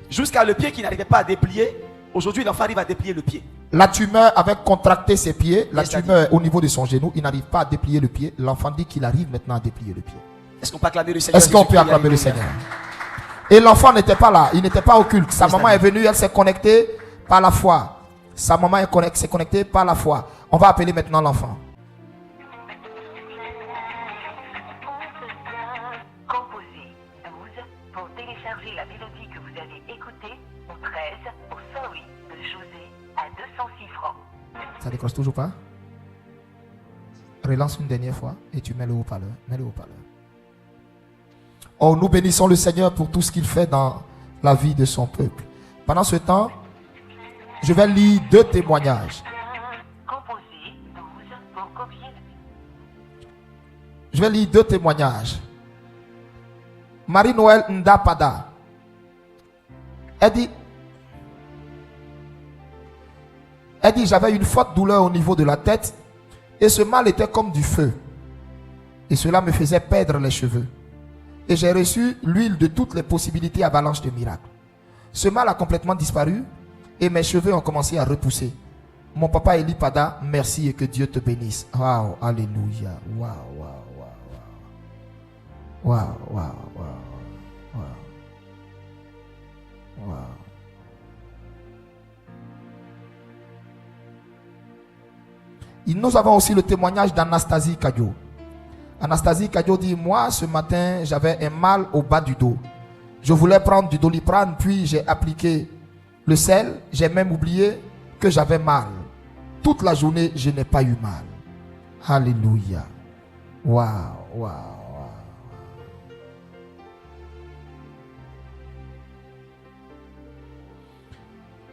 Jusqu'à le pied qui n'arrivait pas à déplier. Aujourd'hui, l'enfant arrive à déplier le pied. La tumeur avait contracté ses pieds. La tumeur au niveau de son genou. Il n'arrive pas à déplier le pied. L'enfant dit qu'il arrive maintenant à déplier le pied. Est-ce qu'on peut acclamer le Seigneur? Est-ce qu'on peut acclamer le Seigneur? Et l'enfant n'était pas là. Il n'était pas occulte. Sa maman est venue. Elle s'est connectée par la foi. Sa maman s'est connectée par la foi. On va appeler maintenant l'enfant. Composez 12 pour télécharger la mélodie que vous avez écoutée, ou 13 pour Sorry de José à 206 francs. Ça décroche toujours pas? Relance une dernière fois et tu mets le haut-parleur. Mets le haut-parleur. Oh, nous bénissons le Seigneur pour tout ce qu'il fait dans la vie de son peuple. Pendant ce temps, je vais lire 2 témoignages. Composez 12 pour copier. Je vais lire 2 témoignages. Marie-Noël Ndapada. Elle dit, j'avais une forte douleur au niveau de la tête et ce mal était comme du feu. Et cela me faisait perdre les cheveux. Et j'ai reçu l'huile de toutes les possibilités avalanches de miracles. Ce mal a complètement disparu et mes cheveux ont commencé à repousser. Mon papa Eli Pada, merci et que Dieu te bénisse. Waouh, alléluia. Waouh, waouh, waouh, waouh. Waouh, waouh, waouh, waouh. Waouh. Et nous avons aussi le témoignage d'Anastasie Kadjo. Anastasie Kadjo dit, moi ce matin j'avais un mal au bas du dos. Je voulais prendre du Doliprane, puis j'ai appliqué le sel. J'ai même oublié que j'avais mal. Toute la journée, je n'ai pas eu mal. Alléluia. Waouh, waouh,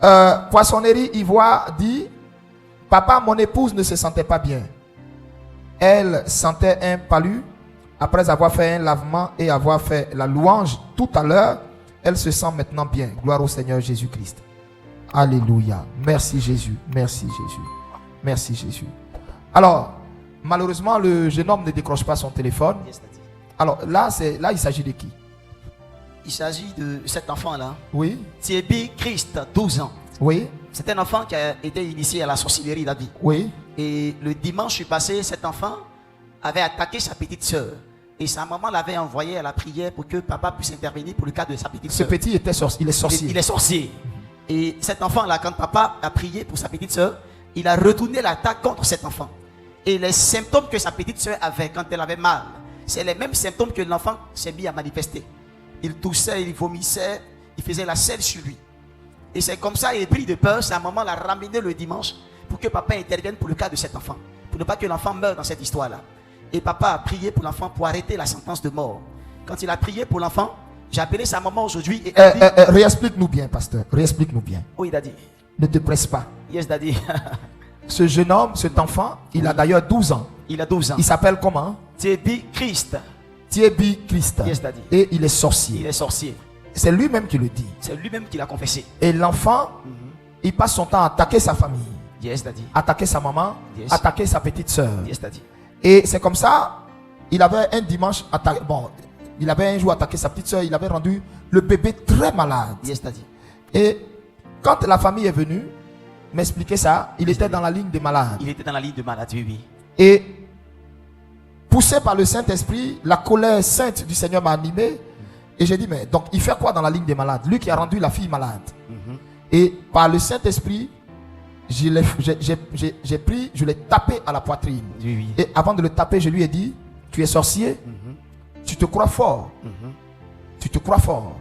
waouh. Poissonnerie Ivoire dit, papa, mon épouse ne se sentait pas bien. Elle sentait un palu. Après avoir fait un lavement et avoir fait la louange tout à l'heure, elle se sent maintenant bien. Gloire au Seigneur Jésus-Christ. Alléluia. Merci Jésus. Merci Jésus. Merci Jésus. Alors, malheureusement, le jeune homme ne décroche pas son téléphone. Alors là, il s'agit de qui? Il s'agit de cet enfant-là. Oui. Thierry Christ, 12 ans. Oui. C'est un enfant qui a été initié à la sorcellerie d'Abi. Oui. Et le dimanche passé, cet enfant avait attaqué sa petite soeur. Et sa maman l'avait envoyé à la prière pour que papa puisse intervenir pour le cas de sa petite Ce soeur. petit était sorcier. Il est sorcier. Il est sorcier. Et cet enfant-là, quand papa a prié pour sa petite soeur, il a retourné l'attaque contre cet enfant. Et les symptômes que sa petite soeur avait quand elle avait mal, c'est les mêmes symptômes que l'enfant s'est mis à manifester. Il toussait, il vomissait, il faisait la selle sur lui. Et c'est comme ça, il est pris de peur. Sa maman l'a ramené le dimanche pour que papa intervienne pour le cas de cet enfant. Pour ne pas que l'enfant meure dans cette histoire-là. Et papa a prié pour l'enfant pour arrêter la sentence de mort. Quand il a prié pour l'enfant, j'ai appelé sa maman aujourd'hui et elle dit... Réexplique-nous bien, pasteur. Réexplique-nous bien. Oui, daddy. Ne te presse pas. Yes, daddy. Ce jeune homme, cet enfant, il a d'ailleurs 12 ans. Il a 12 ans. Il s'appelle comment? Thierry Christ. Thierry Christ. Yes, daddy. Et il est sorcier. Il est sorcier. C'est lui-même qui le dit. C'est lui-même qui l'a confessé. Et l'enfant, il passe son temps à attaquer sa famille. Yes, daddy. Attaquer sa maman. Yes. Attaquer sa petite soeur. Yes, daddy. Et c'est comme ça, il avait un dimanche attaqué. Bon, il avait un jour attaqué sa petite soeur. Il avait rendu le bébé très malade. Yes, daddy. Et quand la famille est venue m'expliquer ça, il était dans la ligne des malades. Il était dans la ligne de maladie, oui. Et poussé par le Saint-Esprit, la colère sainte du Seigneur m'a animé. Et j'ai dit, mais donc il fait quoi dans la ligne des malades? Lui qui a rendu la fille malade. Et par le Saint-Esprit, j'ai pris, je l'ai tapé à la poitrine. Oui, oui. Et avant de le taper, je lui ai dit, tu es sorcier, tu te crois fort. Tu te crois fort.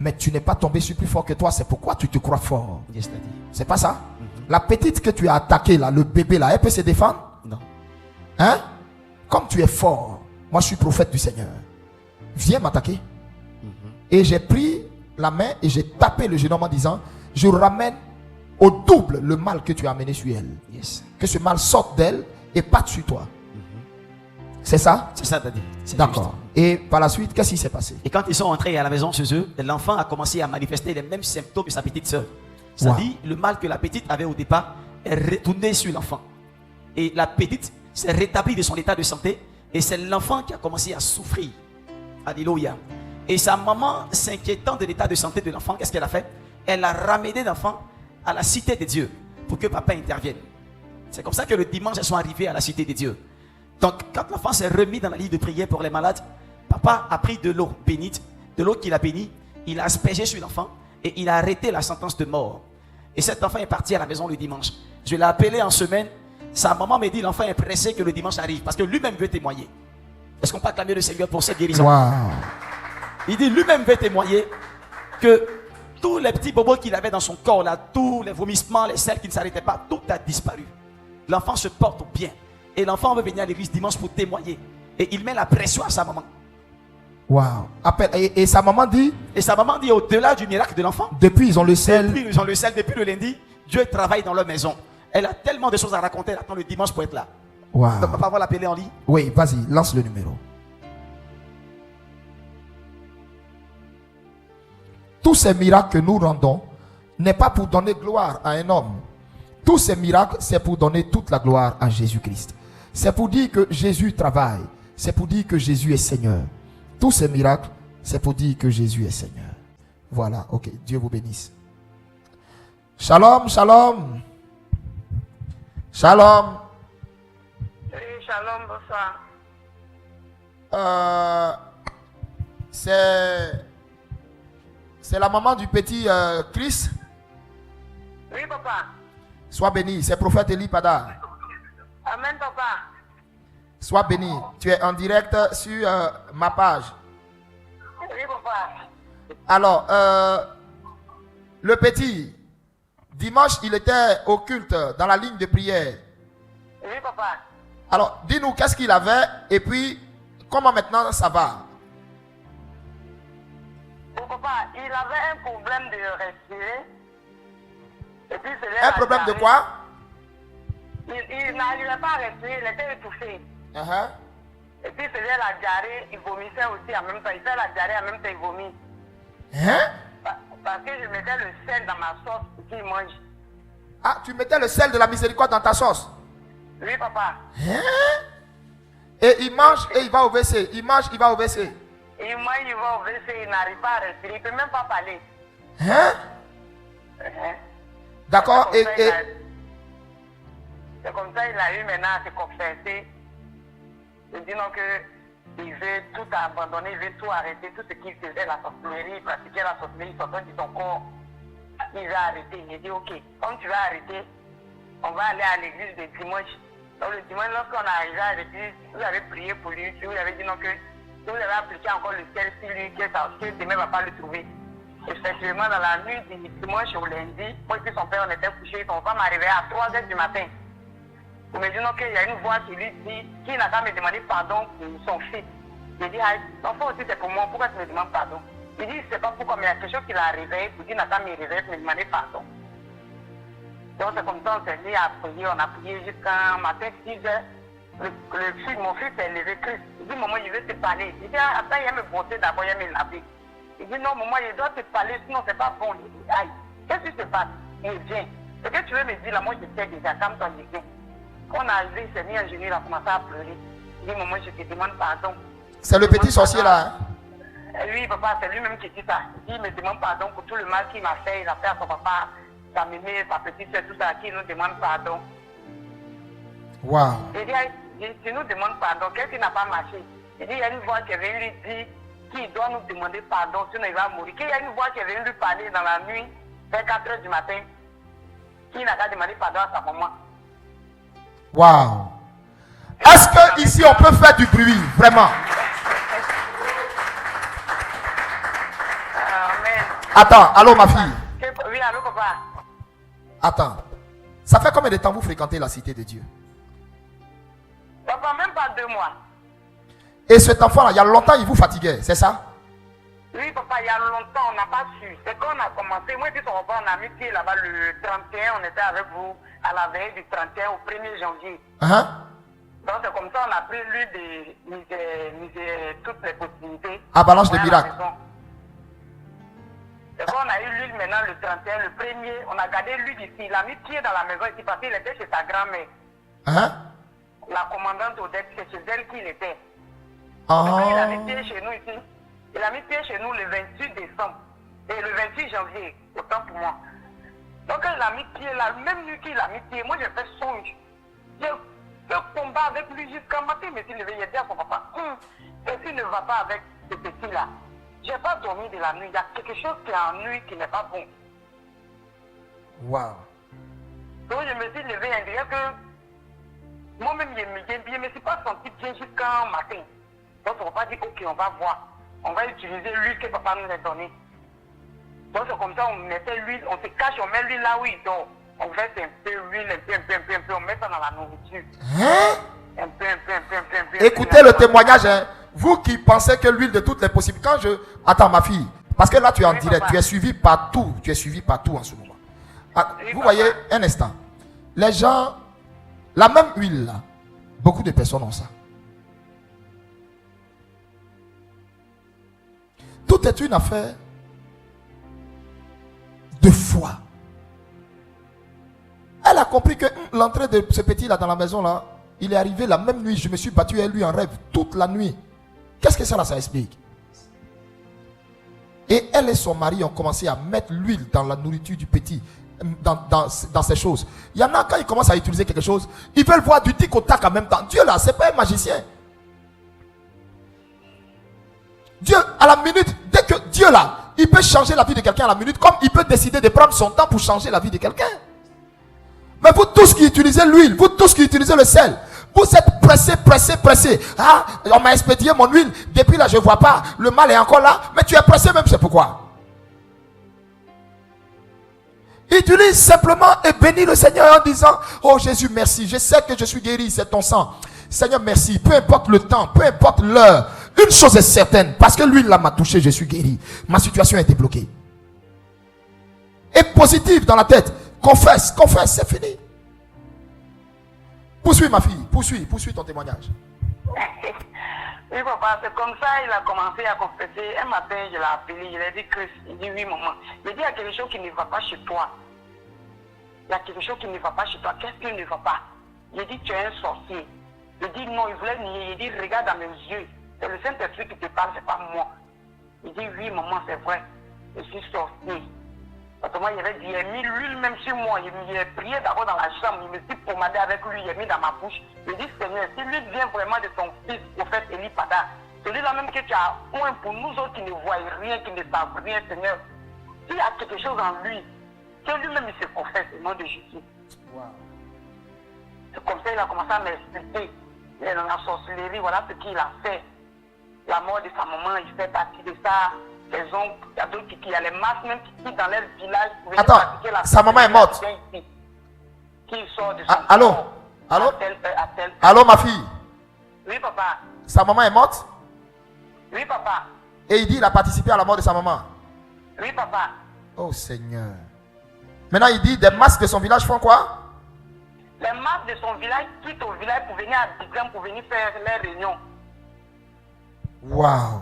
Mais tu n'es pas tombé sur plus fort que toi, c'est pourquoi tu te crois fort. Yes, daddy. C'est pas ça? La petite que tu as attaquée là, le bébé là, elle peut se défendre? Non. Hein? Comme tu es fort, moi je suis prophète du Seigneur. Viens m'attaquer. Et j'ai pris la main et j'ai tapé le jeune homme en disant, je ramène au double le mal que tu as amené sur elle. Yes. Que ce mal sorte d'elle et parte sur toi. C'est ça? C'est ça, daddy. C'est D'accord. Et par la suite, qu'est-ce qui s'est passé? Et quand ils sont entrés à la maison chez eux, l'enfant a commencé à manifester les mêmes symptômes que sa petite soeur. C'est-à-dire, le mal que la petite avait au départ est retourné sur l'enfant. Et la petite s'est rétablie de son état de santé. Et c'est l'enfant qui a commencé à souffrir. Alléluia. Et sa maman, s'inquiétant de l'état de santé de l'enfant, qu'est-ce qu'elle a fait? Elle a ramené l'enfant à la cité de Dieu pour que papa intervienne. C'est comme ça que le dimanche, ils sont arrivés à la cité de Dieu. Donc, quand l'enfant s'est remis dans la liste de prière pour les malades, papa a pris de l'eau bénite, de l'eau qu'il a bénie, il a aspergé sur l'enfant et il a arrêté la sentence de mort. Et cet enfant est parti à la maison le dimanche. Je l'ai appelé en semaine. Sa maman me dit l'enfant est pressé que le dimanche arrive parce que lui-même veut témoigner. Est-ce qu'on peut acclamer le Seigneur pour cette guérison? Wow. Il dit lui-même veut témoigner que tous les petits bobos qu'il avait dans son corps, là, tous les vomissements, les selles qui ne s'arrêtaient pas, tout a disparu. L'enfant se porte bien. Et l'enfant veut venir à l'église dimanche pour témoigner. Et il met la pression à sa maman. Wow. Et sa maman dit? Et sa maman dit au-delà du miracle de l'enfant. Depuis ils ont le sel. Depuis ils ont le sel, depuis le lundi, Dieu travaille dans leur maison. Elle a tellement de choses à raconter, elle attend le dimanche pour être là. Wow. Papa va l'appeler en lit. Oui, vas-y, lance le numéro. Tous ces miracles que nous rendons n'est pas pour donner gloire à un homme. Tous ces miracles, c'est pour donner toute la gloire à Jésus-Christ. C'est pour dire que Jésus travaille. C'est pour dire que Jésus est Seigneur. Tous ces miracles, c'est pour dire que Jésus est Seigneur. Voilà, ok. Dieu vous bénisse. Shalom, shalom. Shalom. Oui, shalom, bonsoir. C'est la maman du petit Chris. Oui, papa. Sois béni. C'est prophète Eli Pada. Amen, papa. Sois béni. Tu es en direct sur ma page. Oui, papa. Alors, le petit, dimanche, il était au culte dans la ligne de prière. Oui, papa. Alors, dis-nous qu'est-ce qu'il avait et puis comment maintenant ça va? Bon, papa, il avait un problème de respirer. Et puis, c'est Un problème de quoi? Il n'arrivait pas à respirer, il était étouffé. Uh-huh. Et puis, c'est la diarrhée, il vomissait aussi en même temps. Il fait la diarrhée en même temps, il vomit. Hein? Parce que je mettais le sel dans ma sauce pour qu'il mange. Ah, tu mettais le sel de la miséricorde dans ta sauce? Oui, papa. Hein? Et il mange et il va au WC. Il mange, il va au WC. Il mange, il va au WC, il n'arrive pas à respirer, il ne peut même pas parler. Hein? D'accord. C'est comme ça il a eu maintenant à se confesser. Il dit non que il veut tout abandonner, il veut tout arrêter, tout ce qu'il faisait, la sorcellerie, il pratiquait la sorcellerie, sortant de son corps, il va arrêter. Il dit ok, comme tu vas arrêter, on va aller à l'église le dimanche. Donc le dimanche, lorsqu'on est arrivé à l'église, vous avez prié pour lui, vous avez dit non que vous avez appliqué encore le ciel sur lui, que demain ne va pas le trouver. Effectivement, dans la nuit du dimanche au lundi, moi et puis son père, on était couchés, son femme arrivait à 3h du matin. Vous me dites non, qu'il y a une voix qui lui dit qu'il n'a qu'à me demander pardon pour son fils. Il dit, l'enfant aussi c'est pour moi, pourquoi tu me demandes pardon? Il dit, c'est pas pourquoi, mais il y a quelque chose qui l'a réveillé, pour qu'il n'a qu'à me réveiller pour me demander pardon. Donc c'est comme ça, on s'est mis à prier, on a prié jusqu'à matin 6h. Mon fils s'est levé, Christ. Il dit, maman, je vais te parler. Il dit, attends, il va me brosser d'abord, il va me laver. Il dit, non, maman, je dois te parler, sinon c'est pas bon. Il dit, aïe, qu'est-ce qui se passe? Il vient. Ce que tu veux me dire là, moi je sais déjà, comme toi, je viens. Quand on est arrivé, il s'est mis à genoux, il a commencé à pleurer. Il dit, maman, je te demande pardon. C'est le petit sorcier là. Hein? Oui, papa, c'est lui-même qui dit ça. Il dit, il me demande pardon pour tout le mal qu'il m'a fait. Il a fait à son papa, sa mémé, sa petite soeur, tout ça, qui nous demande pardon. Wow. Il dit, tu nous demandes pardon, qu'est-ce qui n'a pas marché? Il dit, il y a une voix qui est venue lui dire qu'il doit nous demander pardon, sinon il va mourir. Il y a une voix qui est venue lui parler dans la nuit, vers 4h du matin, qui n'a qu'à demander pardon à sa maman. Wow. Est-ce que ici on peut faire du bruit, vraiment? Amen. Attends, allô ma fille. Oui, allô papa. Attends. Ça fait combien de temps vous fréquentez la cité de Dieu? Papa, même pas 2 mois. Et cet enfant-là, il y a longtemps, il vous fatiguait, c'est ça? Oui, papa, il y a longtemps, on n'a pas su. C'est quand on a commencé, moi et puis son papa, on a mis pied là-bas le 31, on était avec vous à la veille du 31 au 1er janvier. Donc c'est comme ça, on a pris l'huile de toutes les possibilités. Avalanche de miracles. Et quand on a eu l'huile maintenant le 31, le 1er, on a gardé l'huile ici. Il a mis pied dans la maison ici parce qu'il était chez sa grand-mère. La commandante Odette, c'est chez elle qu'il était. Quand il a mis pied chez nous ici, il a mis pied chez nous le 28 décembre et le 28 janvier, autant pour moi. Donc quand il a mis pied là, même nuit qu'il a mis pied, moi j'ai fait songe. J'ai fait combat avec lui jusqu'à matin, mais s'il levé, il a dit à son papa, et s'il ne va pas avec ce petit là, j'ai pas dormi de la nuit, il y a quelque chose qui est en nuit qui n'est pas bon. Wow. Donc je me suis levé et dirait que moi-même je ne me suis pas senti bien jusqu'à matin. Donc on va dire ok, on va voir. On va utiliser l'huile que papa nous a donnée. Donc c'est comme ça, on mettait l'huile, on se cache, on met l'huile là où il dort. On verse un peu d'huile, un peu, on met ça dans la nourriture. Un peu. Écoutez le témoignage, hein. Vous qui pensez que l'huile de toutes les possibilités. Quand je... Attends ma fille, parce que là tu es en direct, papa. tu es suivi partout en ce moment. Ah, Oui, vous papa. voyez, un instant. Les gens, la même huile là, Beaucoup de personnes ont ça. Tout est une affaire de foi. Elle a compris que l'entrée de ce petit-là dans la maison, là, il est arrivé la même nuit. Je me suis battu avec lui en rêve toute la nuit. Qu'est-ce que ça explique? Et elle et son mari ont commencé à mettre l'huile dans la nourriture du petit, dans ces choses. Il y en a, quand ils commencent à utiliser quelque chose, ils veulent voir du tic au tac en même temps. Dieu là, c'est pas un magicien. Dieu, à la minute, dès que Dieu là, il peut changer la vie de quelqu'un à la minute, comme il peut décider de prendre son temps pour changer la vie de quelqu'un. Mais vous tous qui utilisez l'huile, vous tous qui utilisez le sel, vous êtes pressés. Ah, on m'a expédié mon huile, depuis là je ne vois pas, le mal est encore là, mais tu es pressé même, c'est pourquoi. Utilise simplement et bénis le Seigneur en disant, oh Jésus merci, je sais que je suis guéri, c'est ton sang. Seigneur merci, peu importe le temps, peu importe l'heure, une chose est certaine, parce que l'huile là m'a touché, je suis guéri, ma situation a été bloquée. Et positive dans la tête, confesse, c'est fini. Poursuis ma fille, poursuis ton témoignage. Oui papa, c'est comme ça il a commencé à confesser. Un matin je l'ai appelé, je lui ai dit Chris, il dit oui maman. Il dit il y a quelque chose qui ne va pas chez toi. Il y a quelque chose qui ne va pas chez toi. Qu'est-ce qui ne va pas? Il dit tu es un sorcier. Il dit non, il voulait nier. Il dit regarde dans mes yeux. C'est le Saint-Esprit qui te parle, c'est pas moi. Il dit oui maman, c'est vrai. Je suis sorcier. Autrement, il avait dit, il a mis l'huile même sur moi. Il a prié d'abord dans la chambre. Il me dit pommadé avec lui. Il a mis dans ma bouche. Il dit Seigneur, si l'huile vient vraiment de ton fils, prophète Élie Pada, celui-là même que tu as point pour nous autres qui ne voient rien, qui ne savent rien, Seigneur. S'il y a quelque chose en lui, que lui-même il se confesse au nom de Jésus. Wow. C'est comme ça qu'il a commencé à m'expliquer. Dans la sorcellerie, voilà ce qu'il a fait. La mort de sa maman, il fait partie de ça. Les oncles, il y a d'autres qui a les masses même qui quittent dans leur village. Attends, sa maman est morte. Qui sort de son allô? Allô ma fille? Oui papa. Sa maman est morte? Oui papa. Et il dit qu'il a participé à la mort de sa maman? Oui papa. Oh Seigneur. Maintenant il dit des masses de son village font quoi? Les masses de son village quittent au village pour venir à Bigam pour venir faire les réunions. Waouh.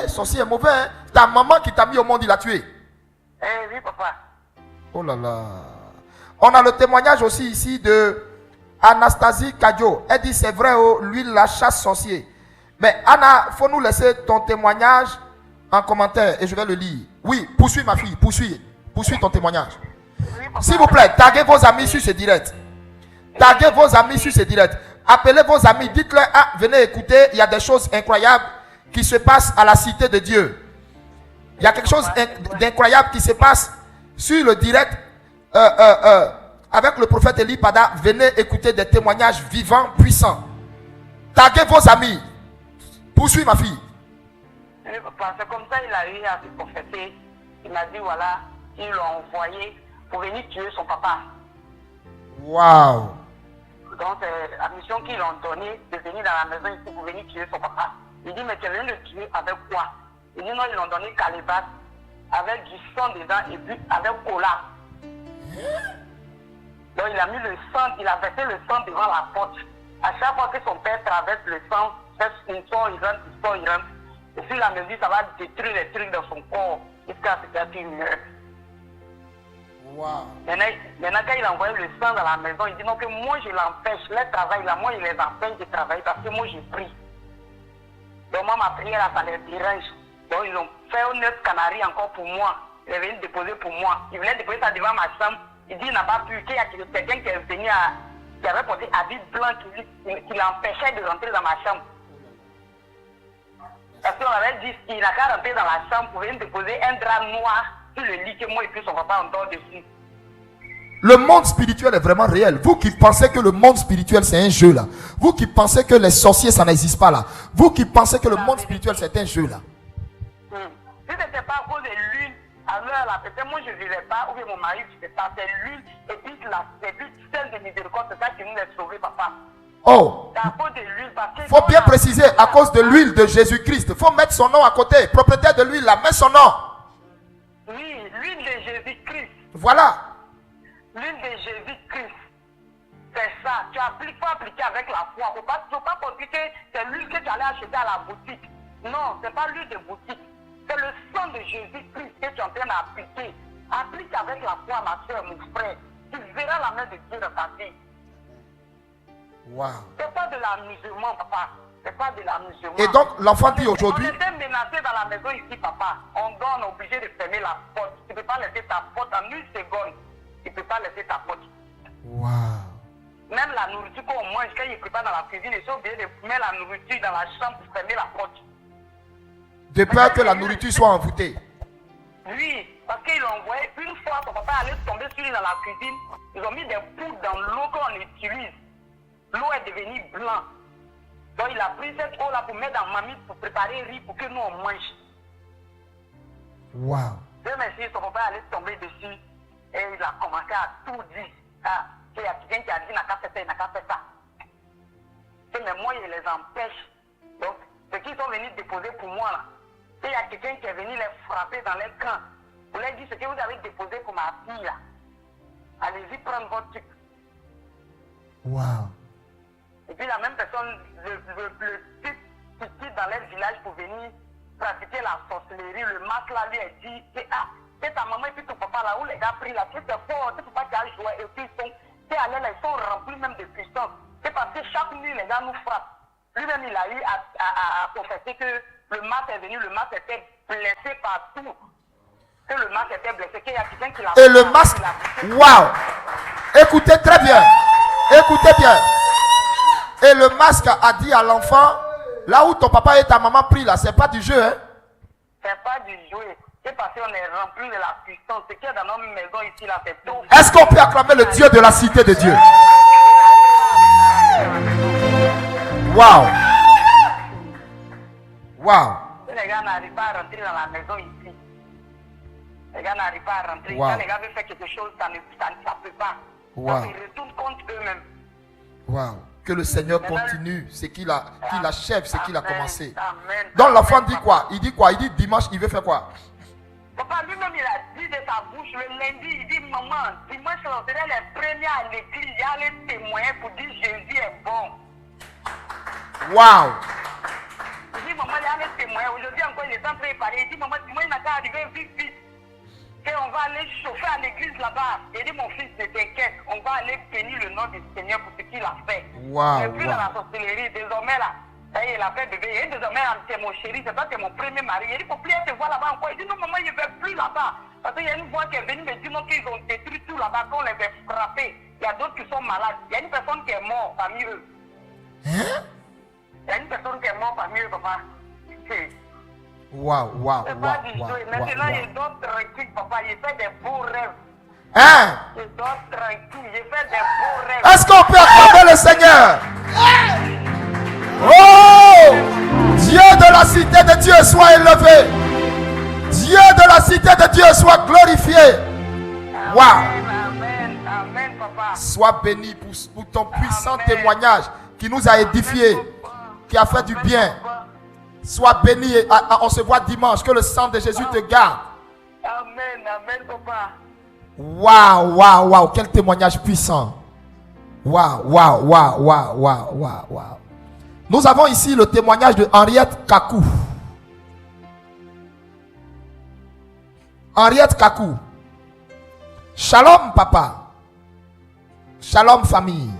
Sorcier est mauvais, hein? Ta maman qui t'a mis au monde, il l'a tué. Oui, papa. Oh là là. On a le témoignage aussi ici de Anastasie Kadjo. Elle dit c'est vrai, oh, l'huile la chasse sorcier. Mais Anna, faut nous laisser ton témoignage en commentaire et je vais le lire. Oui, poursuis ma fille, poursuis ton témoignage. Oui, s'il vous plaît, taguez vos amis sur ce direct. Taguez vos amis sur ce direct. Appelez vos amis, dites-leur, ah, venez écouter, il y a des choses incroyables qui se passe à la cité de Dieu. Il y a quelque chose d'incroyable qui se passe sur le direct avec le prophète Élie Pada. Venez écouter des témoignages vivants, puissants. Taguez vos amis. Poursuis ma fille. Oui, papa, c'est comme ça qu'il a eu à se confesser. Il m'a dit voilà, ils l'ont envoyé pour venir tuer son papa. Waouh. Donc c'est la mission qu'ils l'ont donnée de venir dans la maison ici pour venir tuer son papa. Il dit, mais tu viens de tuer avec quoi? Il dit, non, ils l'ont donné calebasse avec du sang dedans et puis avec cola. Donc il a mis le sang, il a versé le sang devant la porte. À chaque fois que son père traverse le sang, fait une sort, il rentre. Et puis la mesure, ça va détruire les trucs dans son corps jusqu'à ce qu'il meure. Wow. Maintenant, quand il a envoyé le sang dans la maison, il dit, non, que moi je l'empêche, les travail là, moi je les empêche de travailler parce que moi je prie. Donc moi, ma prière, là, ça les dérange. Donc ils ont fait un œuf canari encore pour moi. Ils est venu déposer pour moi. Il voulait déposer ça devant ma chambre. Il dit il n'a pas pu. Qu'il y a quelqu'un qui est venu qui avait porté habit blanc qui l'empêchait de rentrer dans ma chambre. Parce qu'on avait dit qu'il n'a qu'à rentrer dans la chambre pour venir déposer un drap noir sur le lit que moi et puis son papa en dort dessus. Le monde spirituel est vraiment réel. Vous qui pensez que le monde spirituel c'est un jeu là. Vous qui pensez que les sorciers ça n'existe pas là. Vous qui pensez que le monde spirituel c'est un jeu là. Si ce n'était pas à cause de l'huile, alors là, peut-être moi je ne vivais pas, ou bien mon mari ne vivait pas. C'est l'huile et puis celle de miséricorde, c'est ça qui nous a sauvés, papa. Oh. C'est à cause de l'huile. Il faut bien préciser, à cause de l'huile de Jésus-Christ. Il faut mettre son nom à côté. Propriétaire de l'huile là, mets son nom. Oui, l'huile de Jésus-Christ. Voilà. L'huile de Jésus-Christ. C'est ça. tu appliques, faut appliquer avec la foi. Faut pas penser que c'est l'huile que tu allais acheter à la boutique. Non, c'est pas l'huile de boutique. C'est le sang de Jésus-Christ que tu es en train d'appliquer. Applique avec la foi, ma soeur, mon frère. Tu verras la main de Dieu dans ta vie. Wow. C'est pas de l'amusement, papa. C'est pas de l'amusement. Et donc, l'enfant dit aujourd'hui... On était menacé dans la maison ici, papa. On est obligé de fermer la porte. Tu ne peux pas laisser ta porte en une seconde. Tu ne peux pas laisser ta porte. Wow. Même la nourriture qu'on mange, quand il prépare dans la cuisine, ils sont obligés de mettre la nourriture dans la chambre pour fermer la porte. De peur que la nourriture soit envoûtée. Oui, parce qu'ils l'ont envoyé une fois, son papa allait tomber sur lui dans la cuisine. Ils ont mis des poudres dans l'eau qu'on utilise. L'eau est devenue blanche. Donc il a pris cette eau-là pour mettre dans mamie pour préparer riz pour que nous on mange. Wow. Dieu merci, son papa allait tomber dessus et il a commencé à tout dire. Ah, il y a quelqu'un qui a dit n'a qu'à faire ça, n'a qu'à faire ça. Mais moi, il les empêche. Donc, ceux qui sont venus déposer pour moi là, il y a quelqu'un qui est venu les frapper dans les camps. Vous leur dites ce que vous avez déposé pour ma fille là. Allez-y prendre votre truc. Wow. Et puis la même personne, le type qui quitte dans leur village pour venir pratiquer la sorcellerie, le masque là lui a dit que c'est ta maman et puis ton papa là où les gars pris là, c'est fort, c'est pas qu'il a joué et puis ils sont remplis même de puissance. C'est parce que chaque nuit les gars nous frappent. Lui-même il a eu à confesser que le masque est venu, le masque était blessé partout. Que le masque était blessé, qu'il y a quelqu'un qui l'a... Et le masque... Wow. Écoutez très bien. Écoutez bien. Et le masque a dit à l'enfant, là où ton papa et ta maman prient là, c'est pas du jeu, hein? C'est pas du jeu. C'est parce qu'on est rempli de la puissance. Ce qu'il y a dans notre maison ici là, c'est tout. Est-ce qu'on peut acclamer le Dieu de la cité de Dieu? Wow. Wow. Les gars n'arrivent pas à rentrer dans la maison ici. Les gars n'arrivent pas à rentrer. Wow. Quand les gars veulent faire quelque chose, ça ne peut pas. Wow. Donc ils retournent contre eux-mêmes. Wow. Que le Seigneur continue ce qu'il achève ce qu'il a commencé. Amen. Donc l'enfant dit quoi? Il dit quoi? Il dit dimanche, il veut faire quoi? Papa lui-même, il a dit de sa bouche le lundi, il dit maman, dimanche, on serait les premiers à l'église, il y a les témoins pour dire Jésus est bon. Wow. Il dit maman, il y a les témoins. Aujourd'hui encore, il est en train de parler. Il dit maman, dis-moi, il n'a qu'à arriver vite, vite. Et on va aller chauffer à l'église là-bas. Il dit mon fils, ne t'inquiète, on va aller bénir le nom du Seigneur pour ce qu'il a fait. Wow. Et puis dans la sorcellerie, désormais là, il a fait bébé. Et désormais, c'est mon chéri, c'est toi, c'est mon premier mari. Il dit, faut plus te voir là-bas encore. Il dit, non, maman, il ne veut plus là-bas. Parce qu'il y a une voix qui est venue me dire non, qu'ils ont détruit tout là-bas, qu'on les a frappés. Il y a d'autres qui sont malades. Il y a une personne qui est morte parmi eux. Hein? Il y a une personne qui est morte parmi eux, papa. Wow, wow, C'est wow, pas du wow, jeu. wow, Maintenant, il wow. dort tranquille, papa. Il fait des beaux rêves. Hein? Il dort tranquille. Il fait des beaux rêves. Est-ce qu'on peut acclamer le Seigneur? Oh! Dieu de la cité de Dieu soit élevé. Dieu de la cité de Dieu soit glorifié. Wow. Amen, amen, papa. Sois béni pour ton puissant témoignage qui nous a édifiés, qui a fait du bien. Sois béni. On se voit dimanche. Que le sang de Jésus te garde. Amen, amen, papa. Waouh, waouh, waouh. Quel témoignage puissant. Waouh, waouh, waouh, waouh, waouh, waouh, waouh. Nous avons ici le témoignage de Henriette Kakou. Henriette Kakou. Shalom, papa. Shalom, famille.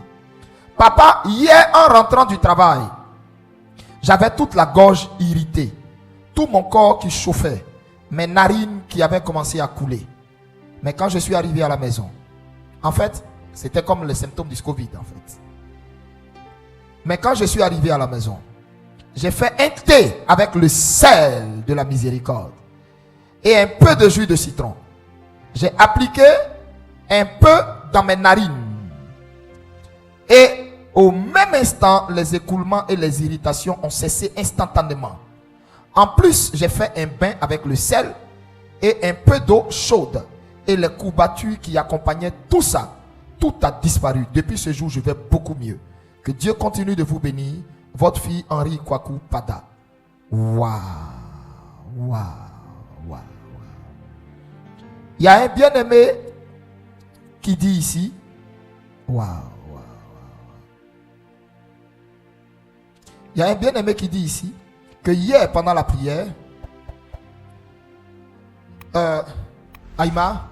Papa, hier en rentrant du travail, j'avais toute la gorge irritée, tout mon corps qui chauffait, mes narines qui avaient commencé à couler. Mais quand je suis arrivé à la maison, en fait, c'était comme les symptômes du Covid, en fait. Mais quand je suis arrivé à la maison, j'ai fait un thé avec le sel de la miséricorde et un peu de jus de citron. J'ai appliqué un peu dans mes narines. Et au même instant, les écoulements et les irritations ont cessé instantanément. En plus, j'ai fait un bain avec le sel et un peu d'eau chaude. Et les coups battus qui accompagnaient tout ça, tout a disparu. Depuis ce jour, je vais beaucoup mieux. Que Dieu continue de vous bénir. Votre fille Henri Kwaku Pada. Waouh, waouh, waouh. Il y a un bien-aimé qui dit ici, waouh, waouh, waouh. Il y a un bien-aimé qui dit ici que hier, pendant la prière, Aïma,